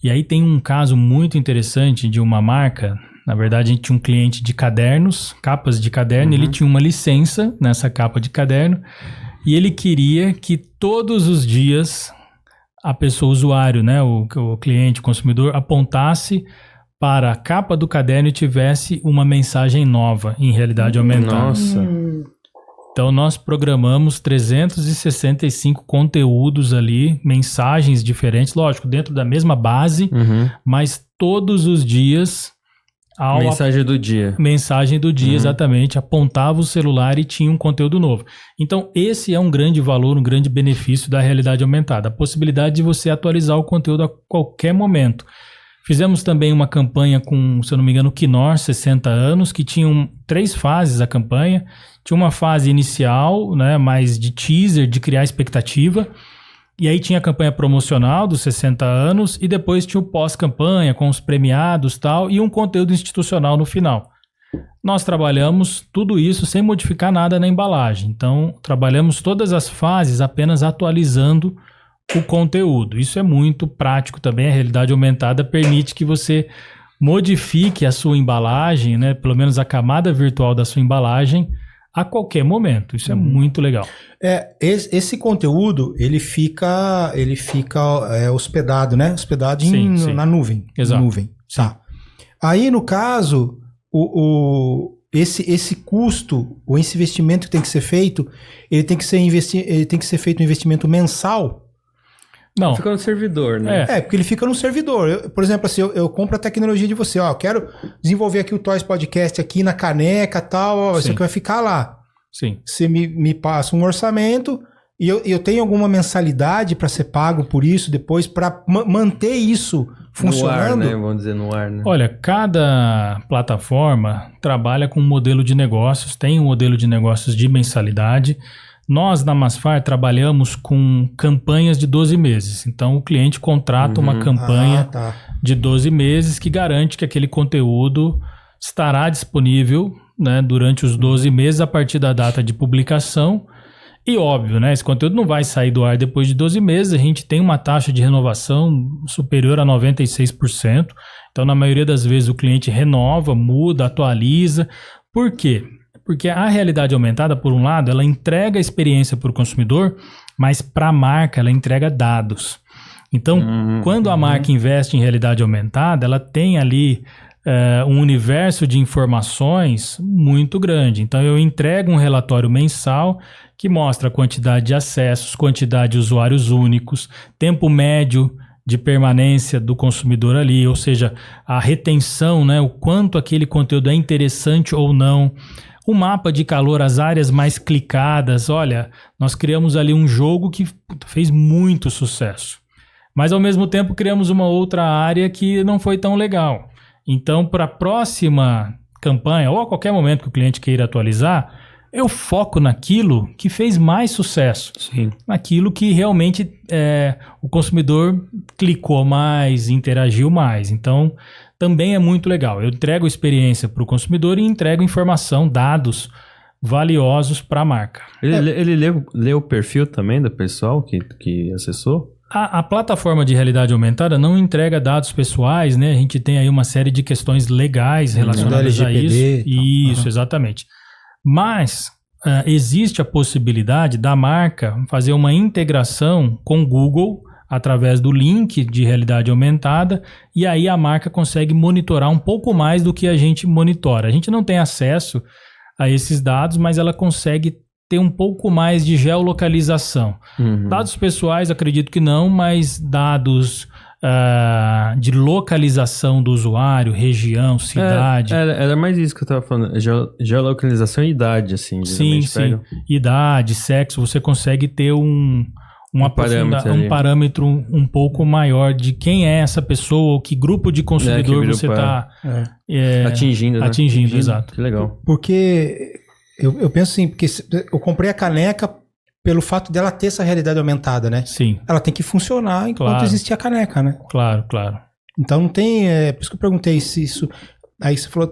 E aí tem um caso muito interessante de uma marca. Na verdade, a gente tinha um cliente de cadernos, capas de caderno, ele tinha uma licença nessa capa de caderno, E ele queria que todos os dias a pessoa, o usuário, né, o cliente, o consumidor, apontasse para a capa do caderno e tivesse uma mensagem nova em realidade aumentada. Nossa. Então, nós programamos 365 conteúdos ali, mensagens diferentes, lógico, dentro da mesma base, mas todos os dias... Mensagem do dia. Mensagem do dia, exatamente. Apontava o celular e tinha um conteúdo novo. Então, esse é um grande valor, um grande benefício da realidade aumentada. A possibilidade de você atualizar o conteúdo a qualquer momento. Fizemos também uma campanha com, se eu não me engano, o Knorr, 60 anos, que tinham 3 fases a campanha. Tinha uma fase inicial, né, mais de teaser, de criar expectativa. E aí tinha a campanha promocional dos 60 anos e depois tinha o pós-campanha com os premiados e tal, e um conteúdo institucional no final. Nós trabalhamos tudo isso sem modificar nada na embalagem. Então, trabalhamos todas as fases apenas atualizando o conteúdo. Isso é muito prático também. A realidade aumentada permite que você modifique a sua embalagem, né, pelo menos a camada virtual da sua embalagem, a qualquer momento. Isso é muito legal. Esse conteúdo, ele fica hospedado, né? Hospedado Sim. na nuvem. Exato. Nuvem. Tá. Aí, no caso, esse custo, ou esse investimento que tem que ser feito, ele tem que ser feito um investimento mensal. Não. Fica no servidor, né? Porque ele fica no servidor. Por exemplo, assim, eu compro a tecnologia de você, eu quero desenvolver aqui o Toys Podcast aqui na caneca e tal, isso aqui vai ficar lá. Sim. Você me passa um orçamento e eu tenho alguma mensalidade para ser pago por isso depois, para manter isso funcionando? No ar, né? Vamos dizer no ar, né? Olha, cada plataforma trabalha com um modelo de negócios, tem um modelo de negócios de mensalidade. Nós, na Masfar, trabalhamos com campanhas de 12 meses. Então, o cliente contrata uma campanha de 12 meses que garante que aquele conteúdo estará disponível, né, durante os 12 meses a partir da data de publicação. E óbvio, né, esse conteúdo não vai sair do ar depois de 12 meses. A gente tem uma taxa de renovação superior a 96%. Então, na maioria das vezes, o cliente renova, muda, atualiza. Por quê? Porque a realidade aumentada, por um lado, ela entrega a experiência para o consumidor, mas para a marca ela entrega dados. Então, quando a marca investe em realidade aumentada, ela tem ali um universo de informações muito grande. Então, eu entrego um relatório mensal que mostra a quantidade de acessos, quantidade de usuários únicos, tempo médio de permanência do consumidor ali, ou seja, a retenção, né, o quanto aquele conteúdo é interessante ou não. O mapa de calor, as áreas mais clicadas. Olha, nós criamos ali um jogo que fez muito sucesso. Mas, ao mesmo tempo, criamos uma outra área que não foi tão legal. Então, para a próxima campanha, ou a qualquer momento que o cliente queira atualizar, eu foco naquilo que fez mais sucesso. Sim. Naquilo que realmente o consumidor clicou mais, interagiu mais. Então, também é muito legal. Eu entrego experiência para o consumidor e entrego informação, dados valiosos para a marca. Ele lê o perfil também do pessoal que acessou? A plataforma de realidade aumentada não entrega dados pessoais, né? A gente tem aí uma série de questões legais relacionadas a isso. Isso, exatamente. Mas existe a possibilidade da marca fazer uma integração com o Google através do link de realidade aumentada, e aí a marca consegue monitorar um pouco mais do que a gente monitora. A gente não tem acesso a esses dados, mas ela consegue ter um pouco mais de geolocalização. Dados pessoais, acredito que não, mas dados de localização do usuário, região, cidade. Era mais isso que eu estava falando, geolocalização e idade, assim. Sim. Idade, sexo, você consegue ter um parâmetro um pouco maior de quem é essa pessoa, ou que grupo de consumidor você está atingindo, né? Atingindo, exato. Que legal. Porque eu penso assim, porque eu comprei a caneca pelo fato dela ter essa realidade aumentada, né? Sim. Ela tem que funcionar enquanto existir a caneca, né? Claro. Então não tem... por isso que eu perguntei se isso... Aí você falou...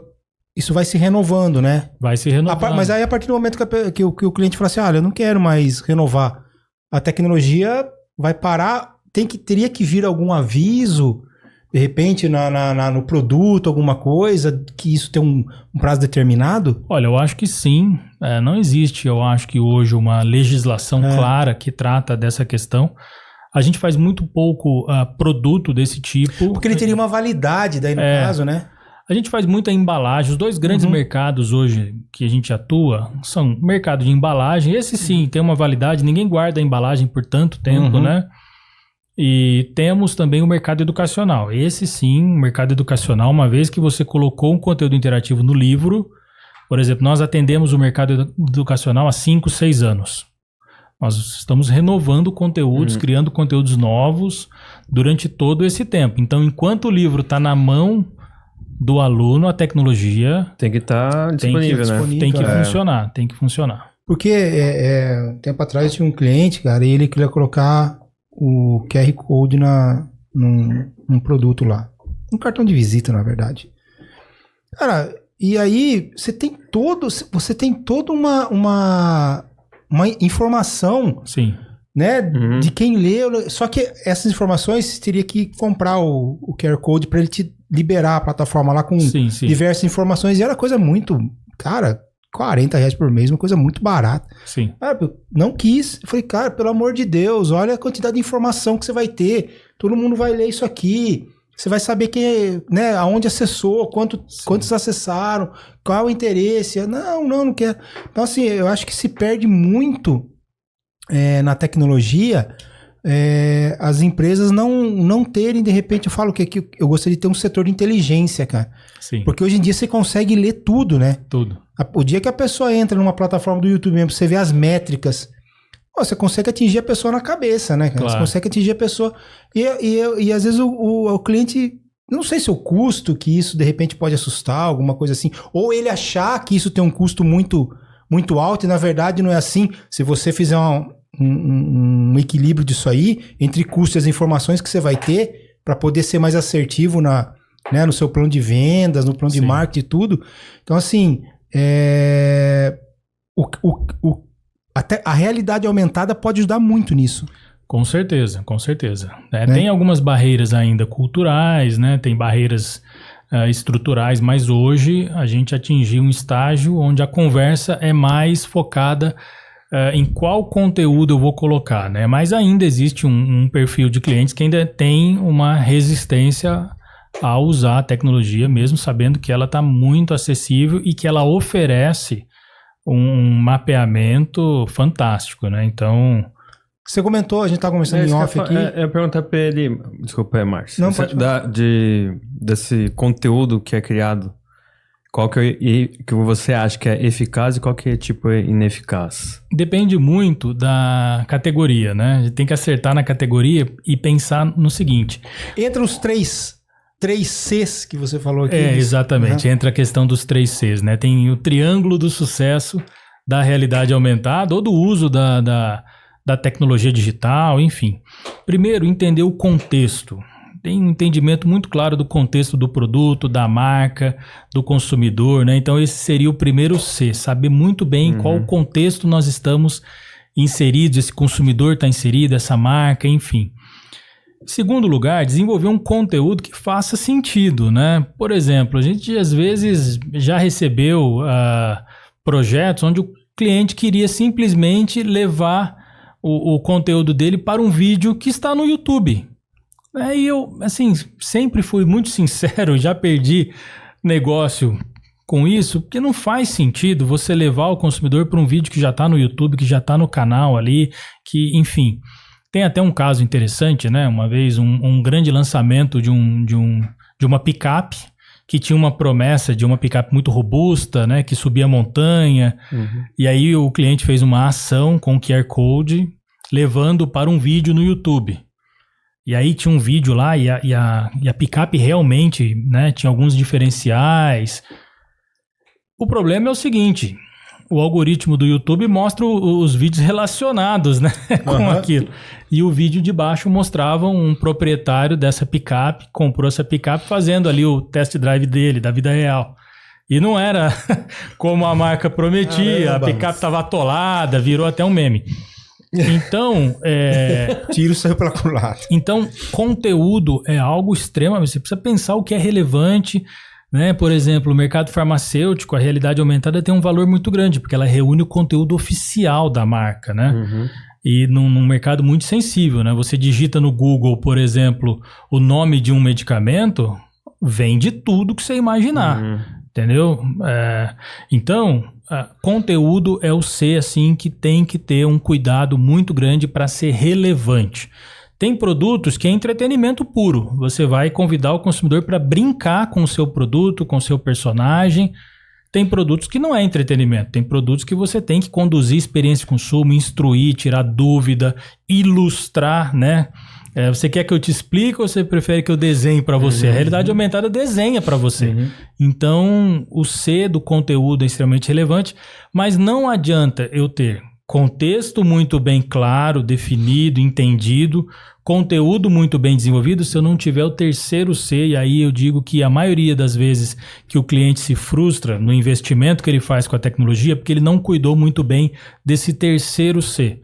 Isso vai se renovando, né? Vai se renovando. Mas aí a partir do momento que o cliente fala assim, olha, eu não quero mais renovar, a tecnologia vai parar, teria que vir algum aviso de repente, no produto, alguma coisa, que isso tem um prazo determinado? Olha, eu acho que sim. Não existe, eu acho que hoje, uma legislação clara que trata dessa questão. A gente faz muito pouco produto desse tipo. Porque ele teria uma validade daí no caso, né? A gente faz muita embalagem. Os 2 grandes mercados hoje que a gente atua são o mercado de embalagem. Esse sim tem uma validade, ninguém guarda a embalagem por tanto tempo, né? E temos também o mercado educacional. Esse sim, o mercado educacional, uma vez que você colocou um conteúdo interativo no livro, por exemplo, nós atendemos o mercado educacional há 5, 6 anos. Nós estamos renovando conteúdos, criando conteúdos novos durante todo esse tempo. Então, enquanto o livro está na mão do aluno, a tecnologia tem que estar disponível, né? Tem que funcionar, tem que funcionar. Porque tempo atrás tinha um cliente, cara, e ele queria colocar o QR Code num produto lá. Um cartão de visita, na verdade. Cara, e aí você tem toda uma informação, sim, né, de quem leu. Só que essas informações você teria que comprar o QR Code para ele te liberar a plataforma lá com diversas informações. E era coisa muito, cara, R$40 por mês, uma coisa muito barata. Sim. Cara, eu não quis. Eu falei, cara, pelo amor de Deus, olha a quantidade de informação que você vai ter. Todo mundo vai ler isso aqui. Você vai saber quem, né, aonde acessou, quantos acessaram, qual é o interesse. Não quero. Então, assim, eu acho que se perde muito na tecnologia, as empresas não terem, de repente, eu falo que eu gostaria de ter um setor de inteligência, cara. Sim. Porque hoje em dia você consegue ler tudo, né? Tudo. O dia que a pessoa entra numa plataforma do YouTube mesmo, você vê as métricas, você consegue atingir a pessoa na cabeça, né, cara? Claro. Você consegue atingir a pessoa. E às vezes o cliente, não sei se o custo que isso de repente pode assustar, alguma coisa assim, ou ele achar que isso tem um custo muito, muito alto e na verdade não é assim. Se você fizer um equilíbrio disso aí, entre custo e as informações que você vai ter, para poder ser mais assertivo no seu plano de vendas, no plano de marketing e tudo. Então, assim, até a realidade aumentada pode ajudar muito nisso. Com certeza, com certeza. Tem algumas barreiras ainda culturais, né? Tem barreiras estruturais, mas hoje a gente atingiu um estágio onde a conversa é mais focada em qual conteúdo eu vou colocar, né? Mas ainda existe um perfil de clientes que ainda tem uma resistência a usar a tecnologia, mesmo sabendo que ela está muito acessível e que ela oferece um mapeamento fantástico, né? Então... Você comentou, a gente tá conversando em off aqui. Eu ia perguntar pra ele... Desculpa, Márcio. Não, pode falar. Desse conteúdo que é criado, qual que você acha que é eficaz e qual que é tipo ineficaz? Depende muito da categoria, né? A gente tem que acertar na categoria e pensar no seguinte. Entre os três Cs que você falou aqui. Exatamente. Entra a questão dos 3 Cs, né? Tem o triângulo do sucesso da realidade aumentada ou do uso da tecnologia digital, enfim. Primeiro, entender o contexto. Tem um entendimento muito claro do contexto do produto, da marca, do consumidor, né? Então, esse seria o primeiro C. Saber muito bem em qual contexto nós estamos inseridos, esse consumidor está inserido, essa marca, enfim. Segundo lugar, desenvolver um conteúdo que faça sentido, né? Por exemplo, a gente às vezes já recebeu projetos onde o cliente queria simplesmente levar o conteúdo dele para um vídeo que está no YouTube. E eu, assim, sempre fui muito sincero, já perdi negócio com isso, porque não faz sentido você levar o consumidor para um vídeo que já está no YouTube, que já está no canal ali, que, enfim... Tem até um caso interessante, né? Uma vez um grande lançamento de uma picape que tinha uma promessa de uma picape muito robusta, né? Que subia a montanha. E aí o cliente fez uma ação com QR Code levando para um vídeo no YouTube. E aí tinha um vídeo lá e a picape realmente, né? Tinha alguns diferenciais. O problema é o seguinte... O algoritmo do YouTube mostra os vídeos relacionados, né, com aquilo. E o vídeo de baixo mostrava um proprietário dessa picape, comprou essa picape fazendo ali o test drive dele, da vida real. E não era como a marca prometia, a picape estava atolada, virou até um meme. Então, Tiro saiu pela culatra. Então, conteúdo é algo extremamente... Você precisa pensar o que é relevante, né? Por exemplo, o mercado farmacêutico, a realidade aumentada tem um valor muito grande, porque ela reúne o conteúdo oficial da marca, né? E num mercado muito sensível, né? Você digita no Google, por exemplo, o nome de um medicamento, vem de tudo que você imaginar, entendeu? Então, conteúdo é o C, assim, que tem que ter um cuidado muito grande para ser relevante. Tem produtos que é entretenimento puro. Você vai convidar o consumidor para brincar com o seu produto, com o seu personagem. Tem produtos que não é entretenimento. Tem produtos que você tem que conduzir experiência de consumo, instruir, tirar dúvida, ilustrar, né? Você quer que eu te explique ou você prefere que eu desenhe para você? A realidade aumentada desenha para você. Então, o C do conteúdo é extremamente relevante, mas não adianta eu ter contexto muito bem claro, definido, entendido, conteúdo muito bem desenvolvido, se eu não tiver o terceiro C, e aí eu digo que a maioria das vezes que o cliente se frustra no investimento que ele faz com a tecnologia, porque ele não cuidou muito bem desse terceiro C,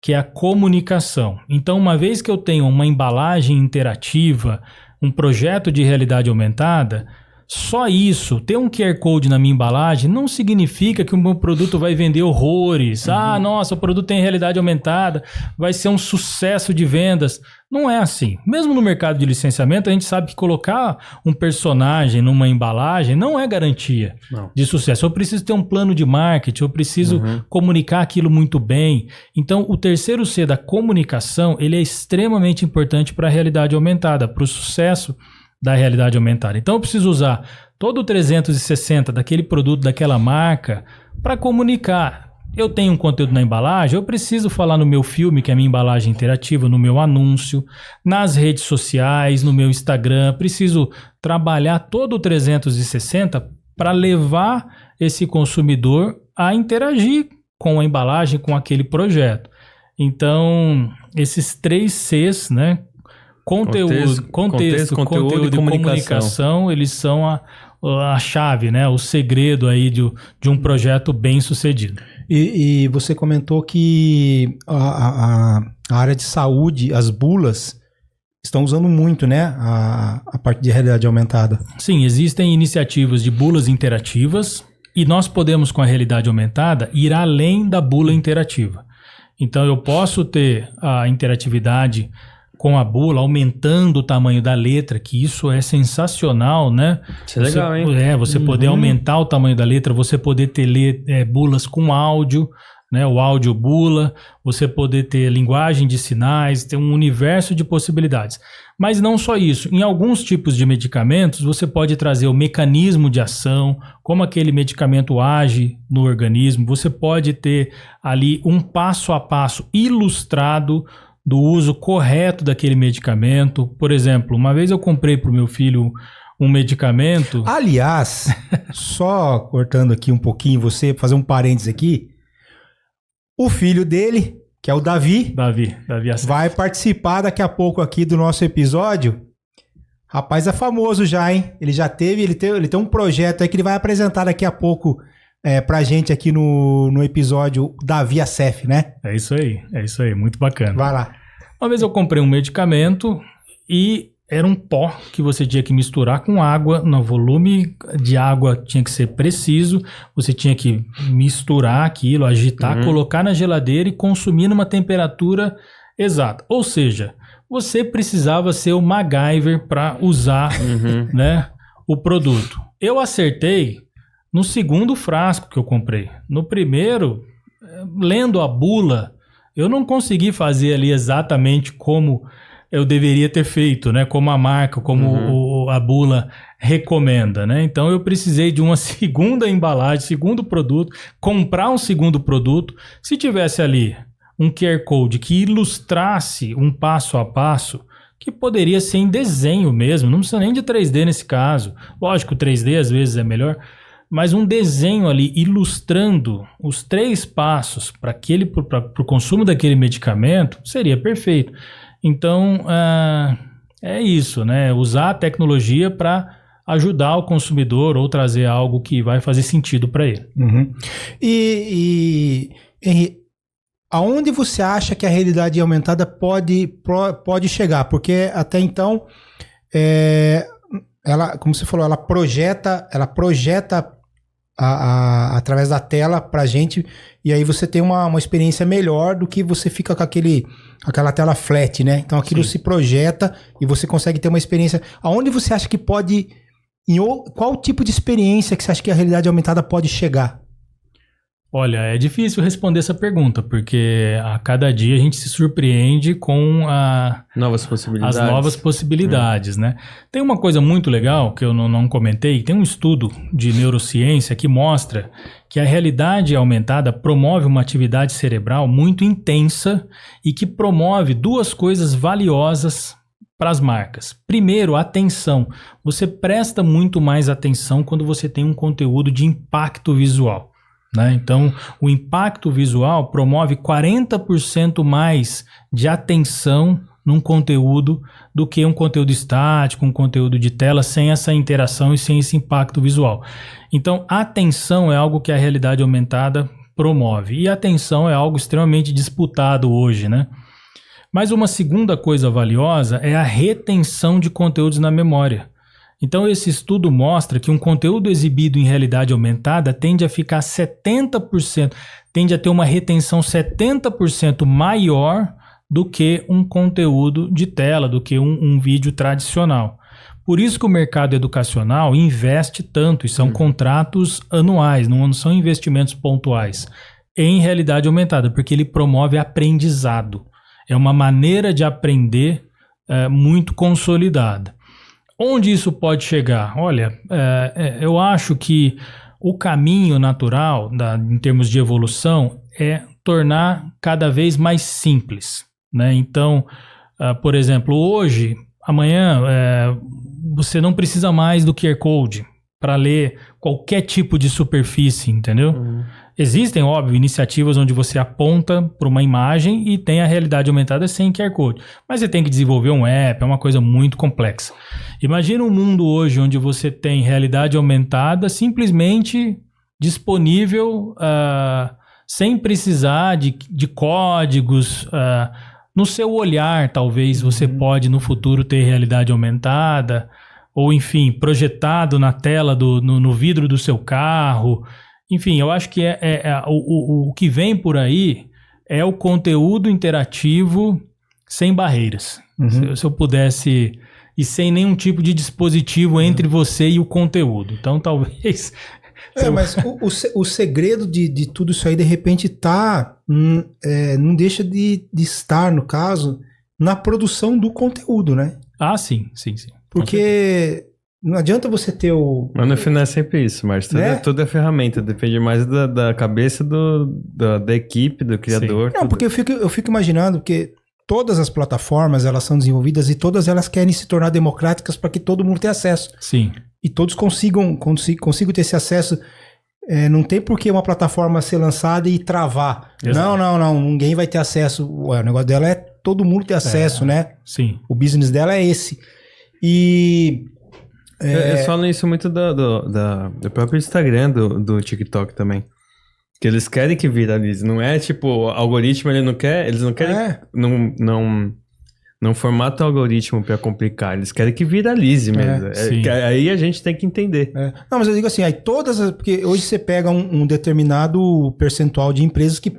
que é a comunicação. Então, uma vez que eu tenho uma embalagem interativa, um projeto de realidade aumentada, só isso, ter um QR Code na minha embalagem não significa que o meu produto vai vender horrores. Nossa, o produto tem realidade aumentada, vai ser um sucesso de vendas. Não é assim. Mesmo no mercado de licenciamento, a gente sabe que colocar um personagem numa embalagem não é garantia de sucesso. Eu preciso ter um plano de marketing, eu preciso comunicar aquilo muito bem. Então, o terceiro C da comunicação, ele é extremamente importante para a realidade aumentada, para o sucesso da realidade aumentada. Então eu preciso usar todo o 360 daquele produto, daquela marca, para comunicar. Eu tenho um conteúdo na embalagem, eu preciso falar no meu filme, que é a minha embalagem interativa, no meu anúncio, nas redes sociais, no meu Instagram. Preciso trabalhar todo o 360 para levar esse consumidor a interagir com a embalagem, com aquele projeto. Então, esses 3 Cs, né? Contexto, conteúdo e comunicação, eles são a chave, né? O segredo aí de um projeto bem sucedido. E você comentou que a área de saúde, as bulas, estão usando muito, né? A parte de realidade aumentada. Sim, existem iniciativas de bulas interativas e nós podemos, com a realidade aumentada, ir além da bula interativa. Então, eu posso ter a interatividade com a bula, aumentando o tamanho da letra, que isso é sensacional, né? Isso é legal, hein? Você poder aumentar o tamanho da letra, você poder ter bulas com áudio, né? O áudio bula, você poder ter linguagem de sinais, ter um universo de possibilidades. Mas não só isso, em alguns tipos de medicamentos, você pode trazer o mecanismo de ação, como aquele medicamento age no organismo, você pode ter ali um passo a passo ilustrado do uso correto daquele medicamento. Por exemplo, uma vez eu comprei para o meu filho um medicamento... Aliás, só cortando aqui um pouquinho, você fazer um parênteses aqui, o filho dele, que é o Davi vai participar daqui a pouco aqui do nosso episódio. Rapaz, é famoso já, hein? Ele tem um projeto aí que ele vai apresentar daqui a pouco pra gente aqui no episódio Davi Assef, né? É isso aí, muito bacana. Vai lá. Uma vez eu comprei um medicamento e era um pó que você tinha que misturar com água, no volume de água tinha que ser preciso, você tinha que misturar aquilo, agitar, colocar na geladeira e consumir numa temperatura exata. Ou seja, você precisava ser o MacGyver para usar né, o produto. Eu acertei no segundo frasco que eu comprei. No primeiro, lendo a bula, eu não consegui fazer ali exatamente como eu deveria ter feito, né? Como a marca, como a bula recomenda, né? Então eu precisei de uma segunda embalagem, segundo produto, comprar um segundo produto. Se tivesse ali um QR Code que ilustrasse um passo a passo, que poderia ser em desenho mesmo, não precisa nem de 3D nesse caso. Lógico, 3D às vezes é melhor, mas um desenho ali ilustrando os 3 passos para o consumo daquele medicamento seria perfeito. Então, é isso, né? Usar a tecnologia para ajudar o consumidor ou trazer algo que vai fazer sentido para ele. E Henry, aonde você acha que a realidade aumentada pode chegar? Porque até então, ela, como você falou, ela projeta através da tela pra gente, e aí você tem uma experiência melhor do que você fica com aquela tela flat, né? Então aquilo se projeta e você consegue ter uma experiência. Aonde você acha que pode... Qual tipo de experiência que você acha que a realidade aumentada pode chegar? Olha, é difícil responder essa pergunta, porque a cada dia a gente se surpreende com novas possibilidades. as novas possibilidades, né? Tem uma coisa muito legal que eu não comentei, tem um estudo de neurociência que mostra que a realidade aumentada promove uma atividade cerebral muito intensa e que promove duas coisas valiosas para as marcas. Primeiro, atenção. Você presta muito mais atenção quando você tem um conteúdo de impacto visual, né? Então, o impacto visual promove 40% mais de atenção num conteúdo do que um conteúdo estático, um conteúdo de tela sem essa interação e sem esse impacto visual. Então, atenção é algo que a realidade aumentada promove. E atenção é algo extremamente disputado hoje, né? Mas uma segunda coisa valiosa é a retenção de conteúdos na memória. Então esse estudo mostra que um conteúdo exibido em realidade aumentada tende a ficar 70%, tende a ter uma retenção 70% maior do que um conteúdo de tela, do que um vídeo tradicional. Por isso que o mercado educacional investe tanto, e são contratos anuais, não são investimentos pontuais, em realidade aumentada, porque ele promove aprendizado. É uma maneira de aprender muito consolidada. Onde isso pode chegar? Olha, eu acho que o caminho natural, em termos de evolução, é tornar cada vez mais simples, né? Então, por exemplo, hoje, amanhã, você não precisa mais do QR Code para ler qualquer tipo de superfície, entendeu? Existem, óbvio, iniciativas onde você aponta para uma imagem e tem a realidade aumentada sem QR Code. Mas você tem que desenvolver um app, é uma coisa muito complexa. Imagina um mundo hoje onde você tem realidade aumentada simplesmente disponível sem precisar de códigos. No seu olhar, talvez, você pode no futuro ter realidade aumentada, ou enfim, projetado na tela, no vidro do seu carro. Enfim, eu acho que o que vem por aí é o conteúdo interativo sem barreiras. Se eu pudesse... E sem nenhum tipo de dispositivo entre você e o conteúdo. Então, talvez... Mas o segredo de tudo isso aí, de repente, não deixa de estar, no caso, na produção do conteúdo, né? Ah, sim. Porque... Não adianta você ter Mas no final é sempre isso, Márcio. Tudo é ferramenta, depende mais da cabeça da equipe, do criador. Não, porque eu fico imaginando que todas as plataformas, elas são desenvolvidas e todas elas querem se tornar democráticas para que todo mundo tenha acesso. Sim. E todos consigam ter esse acesso. Não tem por que uma plataforma ser lançada e travar. Exato. Não, ninguém vai ter acesso. O negócio dela é todo mundo ter acesso, né? Sim. O business dela é esse. E... Eles falam isso muito do próprio Instagram, do TikTok também. Que eles querem que viralize. Não é tipo, o algoritmo eles não querem. Não formata o algoritmo para complicar. Eles querem que viralize mesmo. Aí a gente tem que entender. Não, mas eu digo assim, aí porque hoje você pega um determinado percentual de empresas que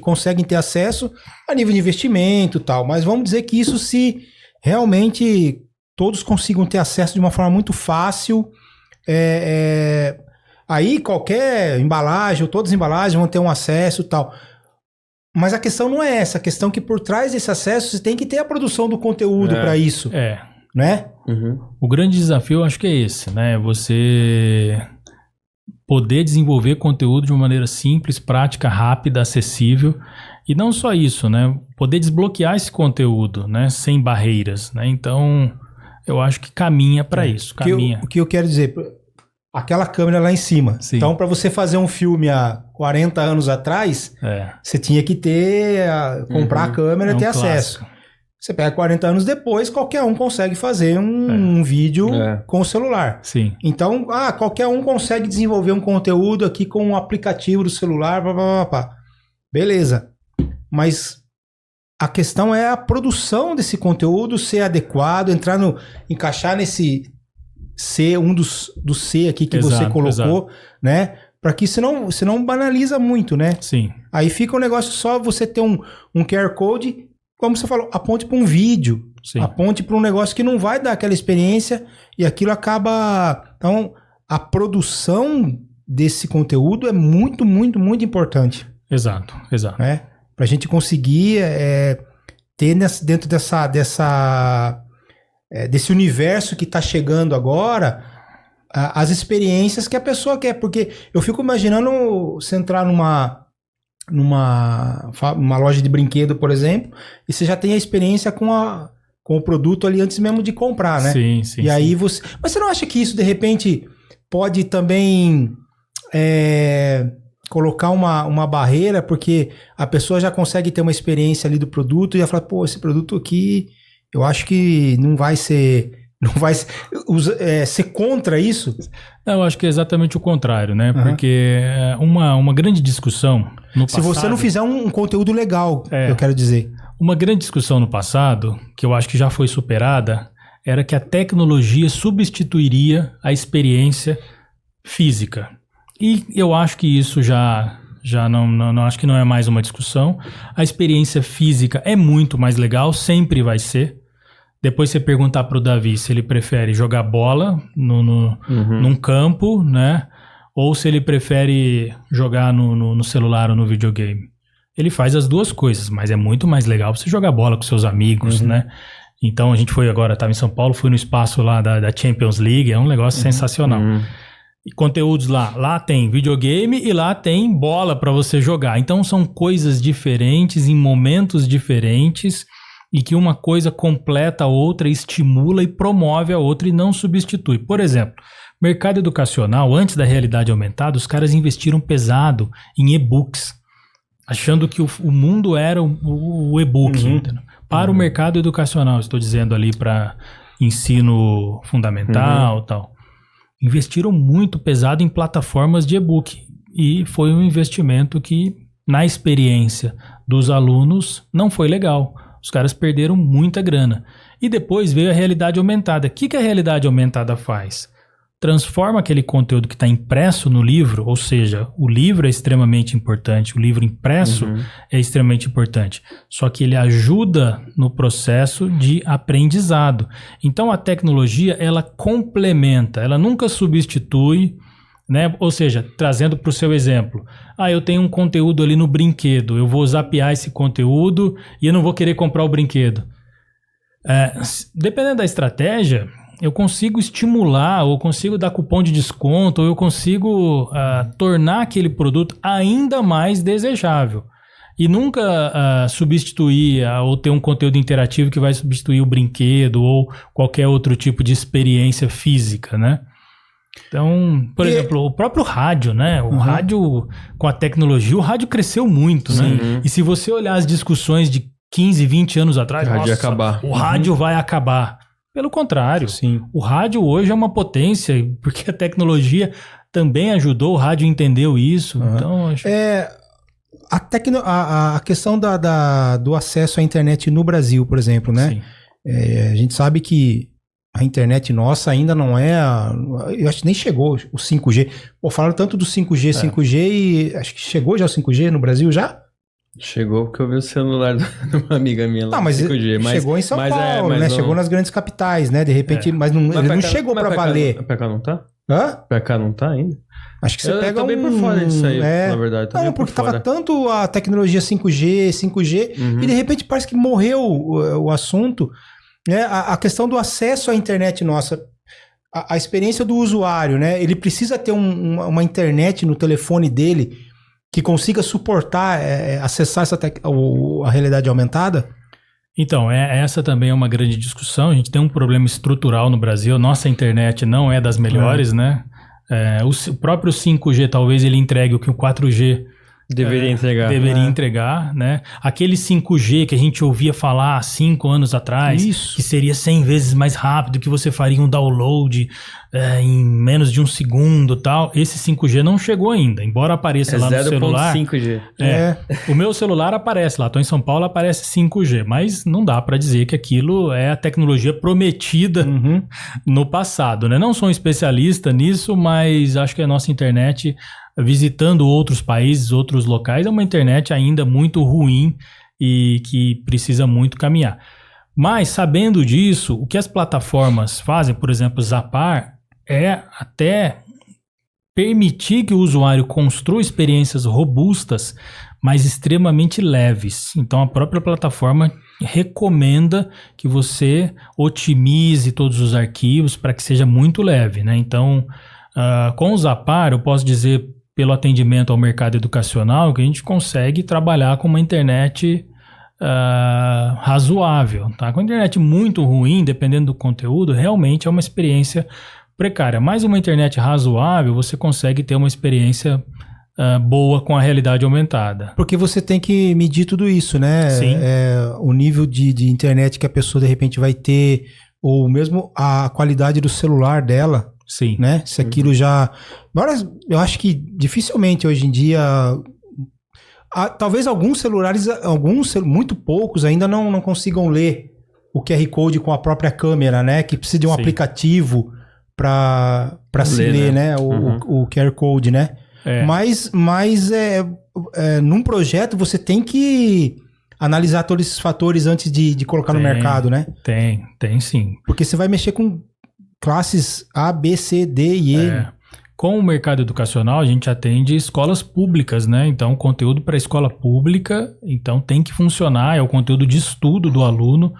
conseguem ter acesso a nível de investimento e tal. Mas vamos dizer que isso se realmente todos consigam ter acesso de uma forma muito fácil. Aí qualquer embalagem, ou todas as embalagens vão ter um acesso e tal. Mas a questão não é essa. A questão é que por trás desse acesso você tem que ter a produção do conteúdo para isso. Né? O grande desafio eu acho que é esse, né? Você poder desenvolver conteúdo de uma maneira simples, prática, rápida, acessível. E não só isso, né? Poder desbloquear esse conteúdo, né? Sem barreiras, né? Então, eu acho que caminha para isso. O que eu quero dizer... Aquela câmera lá em cima. Sim. Então, para você fazer um filme há 40 anos atrás, você tinha que comprar a câmera e ter acesso. Você pega 40 anos depois, qualquer um consegue fazer um vídeo com o celular. Sim. Então, qualquer um consegue desenvolver um conteúdo aqui com um aplicativo do celular, blá, blá, blá, blá. Beleza. mas a questão é a produção desse conteúdo ser adequado, encaixar nesse C, do C aqui que você colocou, né? Para que senão banaliza muito, né? Sim. Aí fica um negócio só você ter um QR Code, como você falou, aponte para um vídeo, Sim. aponte para um negócio que não vai dar aquela experiência e aquilo acaba... Então, a produção desse conteúdo é muito, muito, muito importante. Exato. Né? Para a gente conseguir ter dentro desse universo que está chegando agora... as experiências que a pessoa quer, porque eu fico imaginando você entrar numa loja de brinquedo, por exemplo, e você já tem a experiência com o produto ali antes mesmo de comprar, né? Sim. E aí você... Mas você não acha que isso, de repente, pode também colocar uma barreira, porque a pessoa já consegue ter uma experiência ali do produto e já fala, pô, esse produto aqui, eu acho que não vai ser contra isso? Eu acho que é exatamente o contrário, né? Porque uma grande discussão no passado... Se você não fizer um conteúdo legal, eu quero dizer. Uma grande discussão no passado, que eu acho que já foi superada, era que a tecnologia substituiria a experiência física. E eu acho que isso já não acho que não é mais uma discussão. A experiência física é muito mais legal, sempre vai ser. Depois você perguntar pro Davi se ele prefere jogar bola num campo, né? Ou se ele prefere jogar no celular ou no videogame. Ele faz as duas coisas, mas é muito mais legal você jogar bola com seus amigos, né? Então a gente estava em São Paulo, fui no espaço lá da Champions League, é um negócio sensacional. E conteúdos lá tem videogame e lá tem bola para você jogar. Então são coisas diferentes, em momentos diferentes, e que uma coisa completa a outra, estimula e promove a outra e não substitui. Por exemplo, mercado educacional, antes da realidade aumentada, os caras investiram pesado em e-books, achando que o mundo era o e-book. Para o mercado educacional, estou dizendo ali para ensino fundamental e tal. Investiram muito pesado em plataformas de e-book. E foi um investimento que, na experiência dos alunos, não foi legal. Os caras perderam muita grana. E depois veio a realidade aumentada. O que a realidade aumentada faz? Transforma aquele conteúdo que está impresso no livro, ou seja, o livro é extremamente importante, o livro impresso é extremamente importante. Só que ele ajuda no processo de aprendizado. Então a tecnologia, ela complementa, ela nunca substitui, né? Ou seja, trazendo para o seu exemplo, eu tenho um conteúdo ali no brinquedo, eu vou zapear esse conteúdo e eu não vou querer comprar o brinquedo. Dependendo da estratégia, eu consigo estimular, ou consigo dar cupom de desconto, ou eu consigo tornar aquele produto ainda mais desejável. E nunca substituir ou ter um conteúdo interativo que vai substituir o brinquedo ou qualquer outro tipo de experiência física, né? Então, por exemplo, o próprio rádio, né? O rádio, com a tecnologia, o rádio cresceu muito, né? E se você olhar as discussões de 15, 20 anos atrás, o rádio vai acabar. Pelo contrário, o rádio hoje é uma potência, porque a tecnologia também ajudou, o rádio entendeu isso. Então, acho... A questão do acesso à internet no Brasil, por exemplo, né? A gente sabe que a internet nossa ainda não é... eu acho que nem chegou o 5G. Pô, falaram tanto do 5G e acho que chegou já o 5G no Brasil já? Chegou porque eu vi o celular de uma amiga minha lá. Mas 5G, chegou em São Paulo, né? Não... Chegou nas grandes capitais, né? De repente, mas ele não chegou pra valer. Pra cá não tá? Hã? Pra cá não tá ainda? Acho que você pega tô bem por fora disso aí, na verdade. Não, porque tava tanto a tecnologia 5G, e de repente parece que morreu o assunto. Né? A questão do acesso à internet nossa, a experiência do usuário, né? Ele precisa ter uma internet no telefone dele que consiga suportar, acessar a realidade aumentada? Então, essa também é uma grande discussão. A gente tem um problema estrutural no Brasil. Nossa internet não é das melhores, né? O próprio 5G, talvez ele entregue o que o 4G Deveria entregar. Deveria entregar, né? Aquele 5G que a gente ouvia falar há 5 anos atrás, que seria 100 vezes mais rápido, que você faria um download em menos de 1 segundo e tal. Esse 5G não chegou ainda, embora apareça lá no celular. 0.5G. O meu celular aparece lá, tô em São Paulo, aparece 5G, mas não dá para dizer que aquilo é a tecnologia prometida no passado, né? Não sou um especialista nisso, mas acho que a nossa internet, visitando outros países, outros locais, é uma internet ainda muito ruim e que precisa muito caminhar. Mas, sabendo disso, o que as plataformas fazem, por exemplo, Zappar, é até permitir que o usuário construa experiências robustas, mas extremamente leves. Então, a própria plataforma recomenda que você otimize todos os arquivos para que seja muito leve, né? Então, com o Zappar, eu posso dizer, pelo atendimento ao mercado educacional, que a gente consegue trabalhar com uma internet razoável, tá? Com a internet muito ruim, dependendo do conteúdo, realmente é uma experiência precária. Mas uma internet razoável, você consegue ter uma experiência boa com a realidade aumentada. Porque você tem que medir tudo isso, né? Sim. O nível de internet que a pessoa de repente vai ter, ou mesmo a qualidade do celular dela. Sim. Né? Se aquilo já... Agora, eu acho que dificilmente hoje em dia... talvez alguns celulares, muito poucos, ainda não consigam ler o QR Code com a própria câmera, né? Que precisa de um aplicativo para se ler, né? O QR Code, né? Mas num projeto você tem que analisar todos esses fatores antes de colocar no mercado, né? Tem sim. Porque você vai mexer com classes A, B, C, D e E. Com o mercado educacional, a gente atende escolas públicas, né? Então, conteúdo para escola pública, então tem que funcionar, é o conteúdo de estudo do aluno.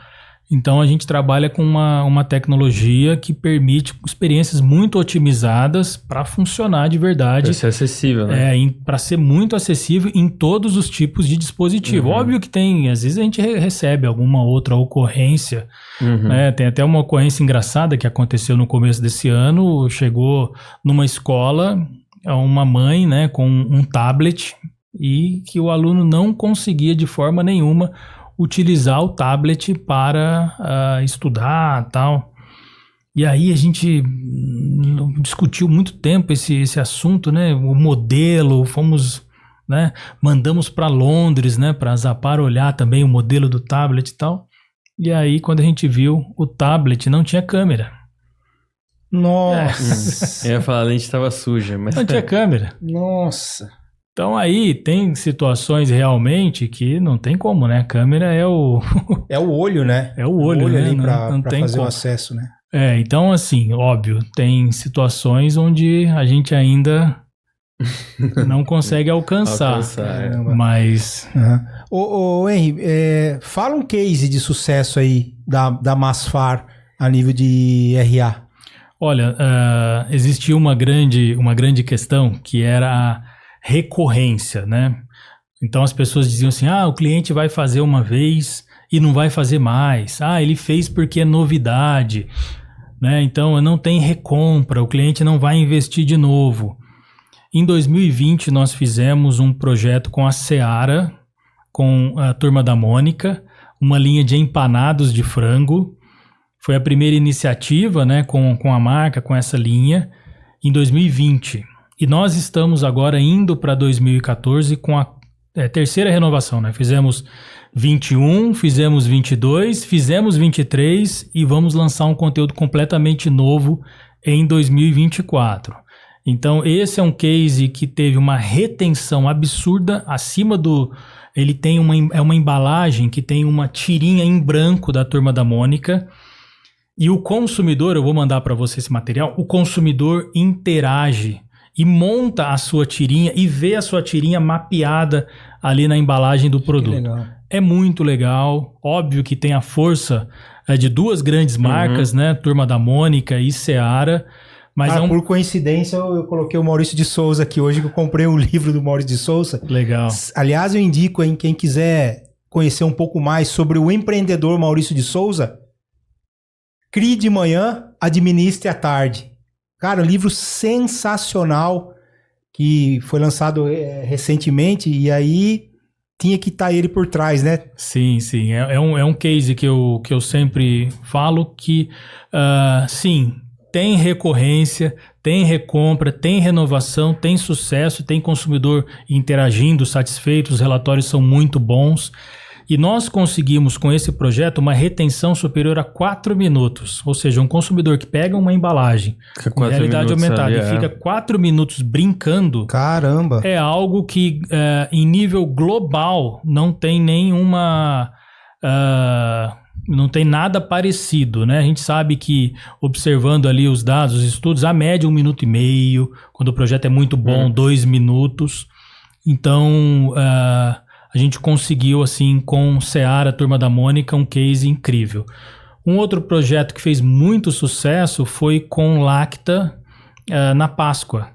Então, a gente trabalha com uma tecnologia que permite experiências muito otimizadas para funcionar de verdade. Para ser acessível, né? Para ser muito acessível em todos os tipos de dispositivo. Óbvio que às vezes a gente recebe alguma outra ocorrência, né? Tem até uma ocorrência engraçada que aconteceu no começo desse ano. Chegou numa escola uma mãe, né, com um tablet e que o aluno não conseguia de forma nenhuma utilizar o tablet para estudar e tal. E aí a gente discutiu muito tempo esse assunto, né? O modelo, né? Mandamos para Londres, né? Para a Zappar olhar também o modelo do tablet e tal. E aí quando a gente viu, o tablet não tinha câmera. Nossa! Eu ia falar, a lente estava suja, mas... Não tinha câmera. Nossa! Então aí tem situações realmente que não tem como, né? A câmera é o... É o olho, né? É o olho, né? ali para fazer como. o acesso, né? Então assim, óbvio, tem situações onde a gente ainda não consegue alcançar. Mas... Ô Henry, fala um case de sucesso aí da Masfar a nível de RA. Olha, existia uma grande questão que era a recorrência, né? Então as pessoas diziam assim, o cliente vai fazer uma vez e não vai fazer mais. Ele fez porque é novidade, né? Então não tem recompra, o cliente não vai investir de novo. Em 2020 nós fizemos um projeto com a Seara, com a Turma da Mônica, uma linha de empanados de frango. Foi a primeira iniciativa, né, com a marca, com essa linha, em 2020. E nós estamos agora indo para 2014 com a terceira renovação, né? Fizemos 21, fizemos 22, fizemos 23 e vamos lançar um conteúdo completamente novo em 2024. Então, esse é um case que teve uma retenção absurda acima do... Ele tem uma embalagem que tem uma tirinha em branco da Turma da Mônica. E o consumidor, eu vou mandar para você esse material, o consumidor interage e monta a sua tirinha e vê a sua tirinha mapeada ali na embalagem do produto. É muito legal. Óbvio que tem a força de duas grandes marcas, né? Turma da Mônica e Seara. Mas por coincidência, eu coloquei o Maurício de Souza aqui hoje, que eu comprei o livro do Maurício de Souza. Legal. Aliás, eu indico, quem quiser conhecer um pouco mais sobre o empreendedor Maurício de Souza, Crie de manhã, administre à tarde. Cara, um livro sensacional que foi lançado recentemente e aí tinha que estar ele por trás, né? Sim. É um case que eu sempre falo que, sim, tem recorrência, tem recompra, tem renovação, tem sucesso, tem consumidor interagindo, satisfeito, os relatórios são muito bons. E nós conseguimos com esse projeto uma retenção superior a 4 minutos. Ou seja, um consumidor que pega uma embalagem com realidade aumentada e fica 4 minutos brincando. Caramba! É algo que em nível global não tem nenhuma... não tem nada parecido, né? A gente sabe que, observando ali os dados, os estudos, a média 1,5 minuto, quando o projeto é muito bom, 2 minutos. Então, a gente conseguiu, assim, com Seara, Turma da Mônica, um case incrível. Um outro projeto que fez muito sucesso foi com Lacta na Páscoa.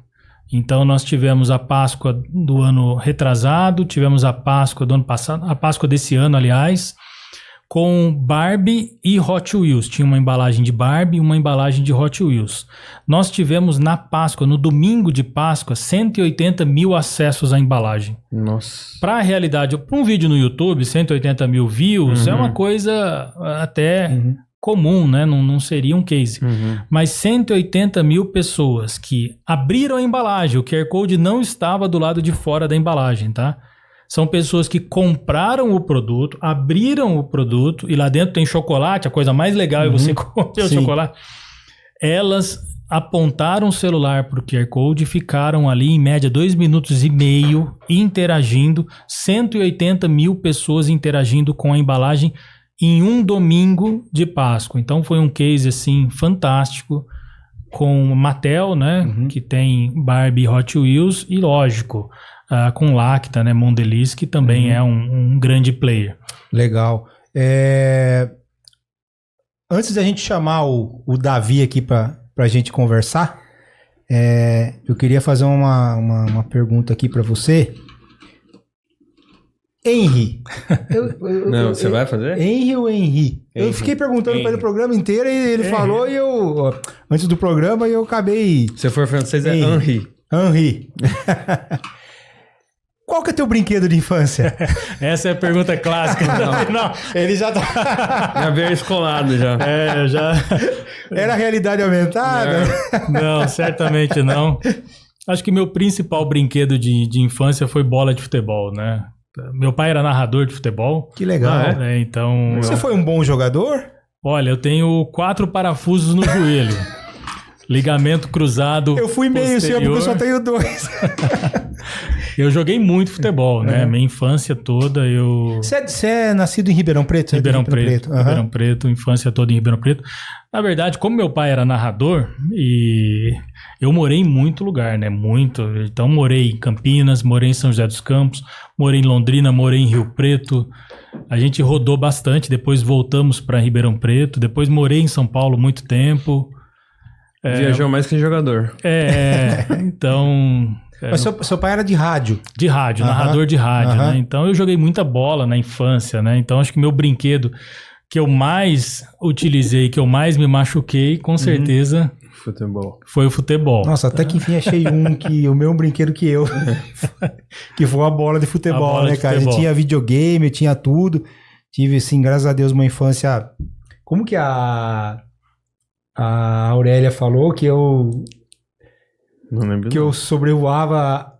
Então, nós tivemos a Páscoa do ano retrasado, tivemos a Páscoa do ano passado, a Páscoa desse ano, aliás, com Barbie e Hot Wheels. Tinha uma embalagem de Barbie e uma embalagem de Hot Wheels. Nós tivemos na Páscoa, no domingo de Páscoa, 180 mil acessos à embalagem. Nossa. Para a realidade, para um vídeo no YouTube, 180 mil views é uma coisa até comum, né? Não seria um case. Mas 180 mil pessoas que abriram a embalagem, o QR Code não estava do lado de fora da embalagem, tá? São pessoas que compraram o produto, abriram o produto e lá dentro tem chocolate, a coisa mais legal é você comer o chocolate. Elas apontaram o celular para o QR Code e ficaram ali em média 2,5 minutos interagindo, 180 mil pessoas interagindo com a embalagem em um domingo de Páscoa. Então foi um case assim fantástico com Mattel, né, que tem Barbie e Hot Wheels e lógico, com Lacta, né, Mondelez, que também é um grande player. Legal. Antes da gente chamar o Davi aqui para a gente conversar, eu queria fazer uma pergunta aqui para você. Henry. Não, você vai fazer? Henry ou Henry? Eu fiquei perguntando para ele o programa inteiro e ele falou e eu... Antes do programa eu acabei... Se for francês é Henry. Henry. Qual que é teu brinquedo de infância? Essa é a pergunta clássica. Não. Ele já tá... Já veio escolado já. Já... Era realidade aumentada? Não, certamente não. Acho que meu principal brinquedo de infância foi bola de futebol, né? Meu pai era narrador de futebol. Que legal. Então... Você foi um bom jogador? Olha, eu tenho 4 parafusos no joelho. Ligamento cruzado. Eu fui meio, senhor, porque eu só tenho 2. Eu joguei muito futebol, né? Minha infância toda eu... Você é nascido em Ribeirão Preto? Ribeirão Preto. Ribeirão Preto, infância toda em Ribeirão Preto. Na verdade, como meu pai era narrador, e eu morei em muito lugar, né? Muito. Então, morei em Campinas, morei em São José dos Campos, morei em Londrina, morei em Rio Preto. A gente rodou bastante, depois voltamos para Ribeirão Preto, depois morei em São Paulo muito tempo. Viajou mais que jogador. Então... Mas seu pai era de rádio? De rádio, narrador de rádio, né? Então eu joguei muita bola na infância, né? Então acho que meu brinquedo que eu mais utilizei, que eu mais me machuquei, com certeza... Futebol. Foi o futebol. Nossa, até que enfim achei o meu brinquedo que eu... que foi a bola de futebol, né, cara? Eu tinha videogame, eu tinha tudo. Tive, assim, graças a Deus, uma infância... Como que a Aurélia falou que eu... Não lembro. Que eu sobrevoava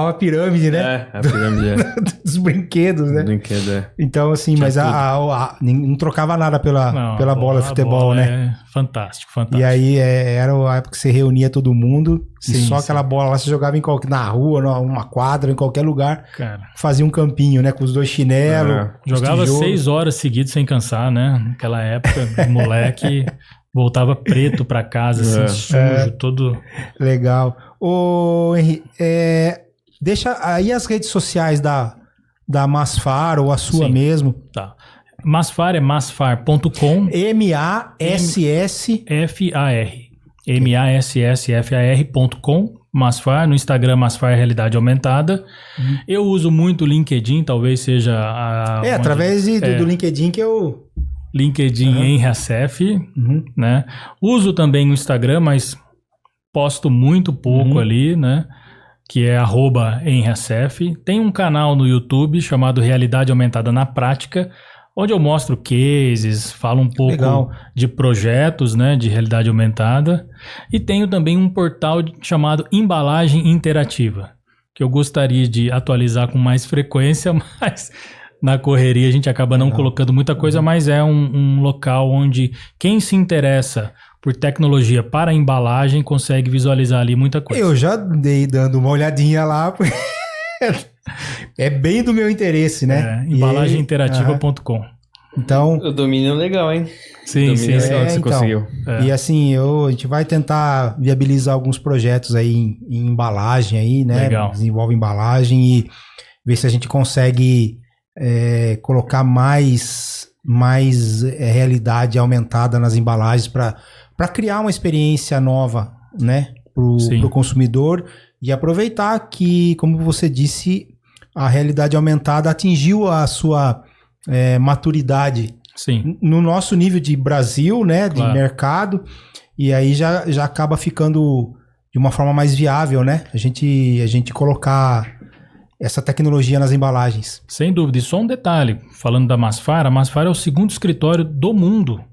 a pirâmide, né? A pirâmide dos brinquedos, né? Brinquedo, Então, assim, mas não trocava nada pela bola de futebol, né? Fantástico, fantástico. E aí era a época que você reunia todo mundo e Sim, aquela bola lá você jogava na rua, numa quadra, em qualquer lugar. Cara. Fazia um campinho, né? Com os 2 chinelos. Jogava 6 horas seguidas sem cansar, né? Naquela época, moleque... Voltava preto pra casa, assim, sujo, todo... Legal. Ô, Henry, deixa aí as redes sociais da Masfar ou a sua mesmo. Tá. Masfar é masfar.com. MASSFAR.com. Masfar, no Instagram Masfar Realidade Aumentada. Eu uso muito o LinkedIn, talvez seja através do LinkedIn que eu... LinkedIn em Racef, né? Uso também o Instagram, mas posto muito pouco ali, né? que é @henriacef. Tem um canal no YouTube chamado Realidade Aumentada na Prática, onde eu mostro cases, falo um pouco de projetos, né, de realidade aumentada. E tenho também um portal chamado Embalagem Interativa, que eu gostaria de atualizar com mais frequência, mas na correria a gente acaba não colocando muita coisa, mas é um local onde quem se interessa por tecnologia para embalagem consegue visualizar ali muita coisa. Eu já dei dando uma olhadinha lá, é bem do meu interesse, né? Embalageminterativa.com. Então, o domínio é legal, hein? Sim, sim, você conseguiu. E assim, a gente vai tentar viabilizar alguns projetos aí em embalagem aí, né? Legal. Desenvolve embalagem e ver se a gente consegue colocar mais realidade aumentada nas embalagens para criar uma experiência nova, né? Pro consumidor e aproveitar que, como você disse, a realidade aumentada atingiu a sua maturidade. Sim. No nosso nível de Brasil, né, de mercado, e aí já acaba ficando de uma forma mais viável, né, a gente colocar essa tecnologia nas embalagens. Sem dúvida. E só um detalhe, falando da Masfar, a Masfar é o segundo escritório do mundo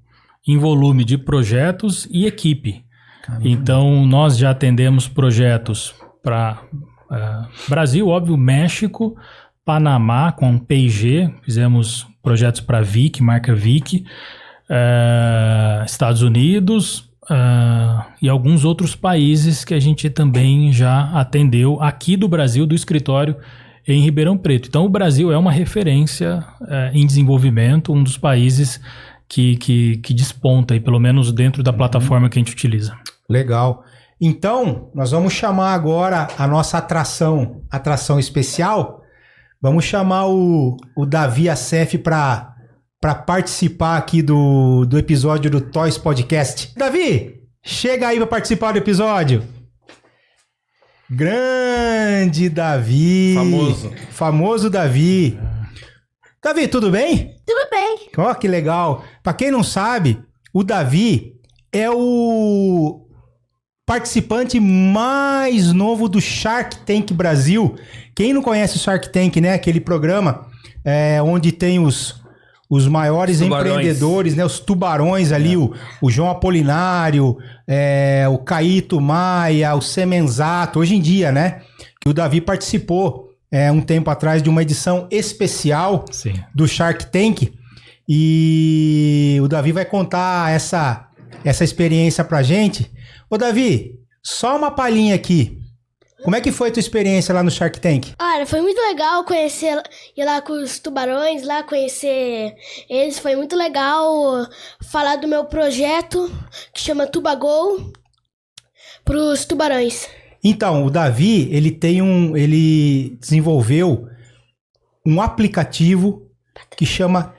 em volume de projetos e equipe. Caramba. Então, nós já atendemos projetos para Brasil, óbvio, México, Panamá com P&G, fizemos projetos para Vic, marca Vic, Estados Unidos e alguns outros países que a gente também já atendeu aqui do Brasil, do escritório em Ribeirão Preto. Então o Brasil é uma referência em desenvolvimento, um dos países que desponta, aí, pelo menos dentro da plataforma que a gente utiliza. Legal. Então, nós vamos chamar agora a nossa atração especial. Vamos chamar o Davi Acef para participar aqui do episódio do Toys Podcast. Davi, chega aí para participar do episódio. Grande Davi. Famoso Davi. Davi, tudo bem? Tudo bem. Ó, que legal. Para quem não sabe, o Davi é o participante mais novo do Shark Tank Brasil. Quem não conhece o Shark Tank, né? Aquele programa onde tem os maiores empreendedores, né? Os tubarões ali, o João Apolinário, o Caíto Maia, o Semenzato, hoje em dia, né? Que o Davi participou um tempo atrás de uma edição especial do Shark Tank. E o Davi vai contar essa experiência pra gente. Ô Davi, só uma palhinha aqui. Como é que foi a tua experiência lá no Shark Tank? Olha, foi muito legal ir lá com os tubarões, lá conhecer eles. Foi muito legal falar do meu projeto, que chama Tubagol, pros tubarões. Então, o Davi, ele desenvolveu um aplicativo que chama...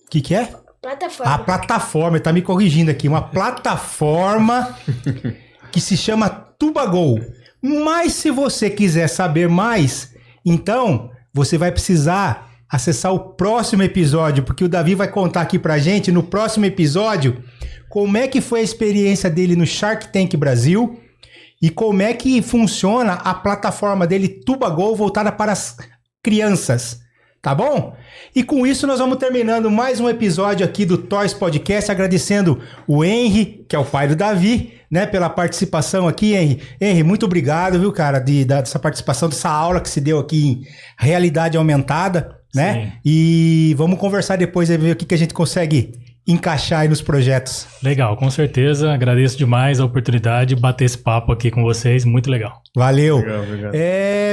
O que é? Plataforma. A plataforma, ele tá me corrigindo aqui. Uma plataforma que se chama Tubagol. Mas se você quiser saber mais, então você vai precisar acessar o próximo episódio, porque o Davi vai contar aqui pra gente, no próximo episódio, como é que foi a experiência dele no Shark Tank Brasil e como é que funciona a plataforma dele Tubagol voltada para as crianças. Tá bom? E com isso nós vamos terminando mais um episódio aqui do Toys Podcast, agradecendo o Henry, que é o pai do Davi, né, pela participação aqui, Henry. Henry, muito obrigado, viu, cara, dessa participação, dessa aula que se deu aqui em realidade aumentada, né? Sim. E vamos conversar depois e ver o que a gente consegue encaixar aí nos projetos. Legal, com certeza. Agradeço demais a oportunidade de bater esse papo aqui com vocês. Muito legal. Valeu. Legal, obrigado.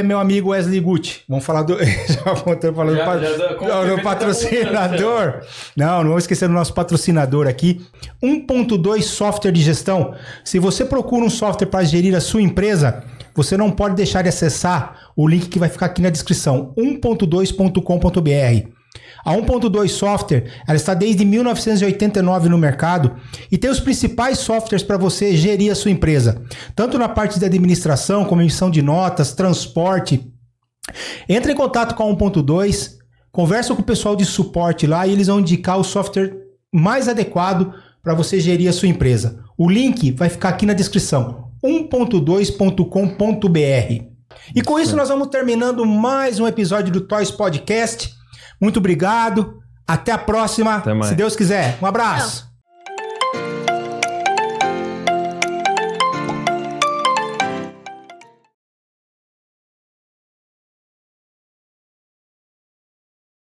Meu amigo Wesley Gucci. Vamos falar do... Já falando do patrocinador. Não vamos esquecer do nosso patrocinador aqui. 1.2 Software de Gestão. Se você procura um software para gerir a sua empresa, você não pode deixar de acessar o link que vai ficar aqui na descrição. 1.2.com.br. A 1.2 Software, ela está desde 1989 no mercado e tem os principais softwares para você gerir a sua empresa, tanto na parte de administração, como emissão de notas, transporte. Entre em contato com a 1.2, conversa com o pessoal de suporte lá e eles vão indicar o software mais adequado para você gerir a sua empresa. O link vai ficar aqui na descrição, 1.2.com.br. E com isso nós vamos terminando mais um episódio do Toys Podcast. Muito obrigado. Até a próxima, se Deus quiser. Um abraço.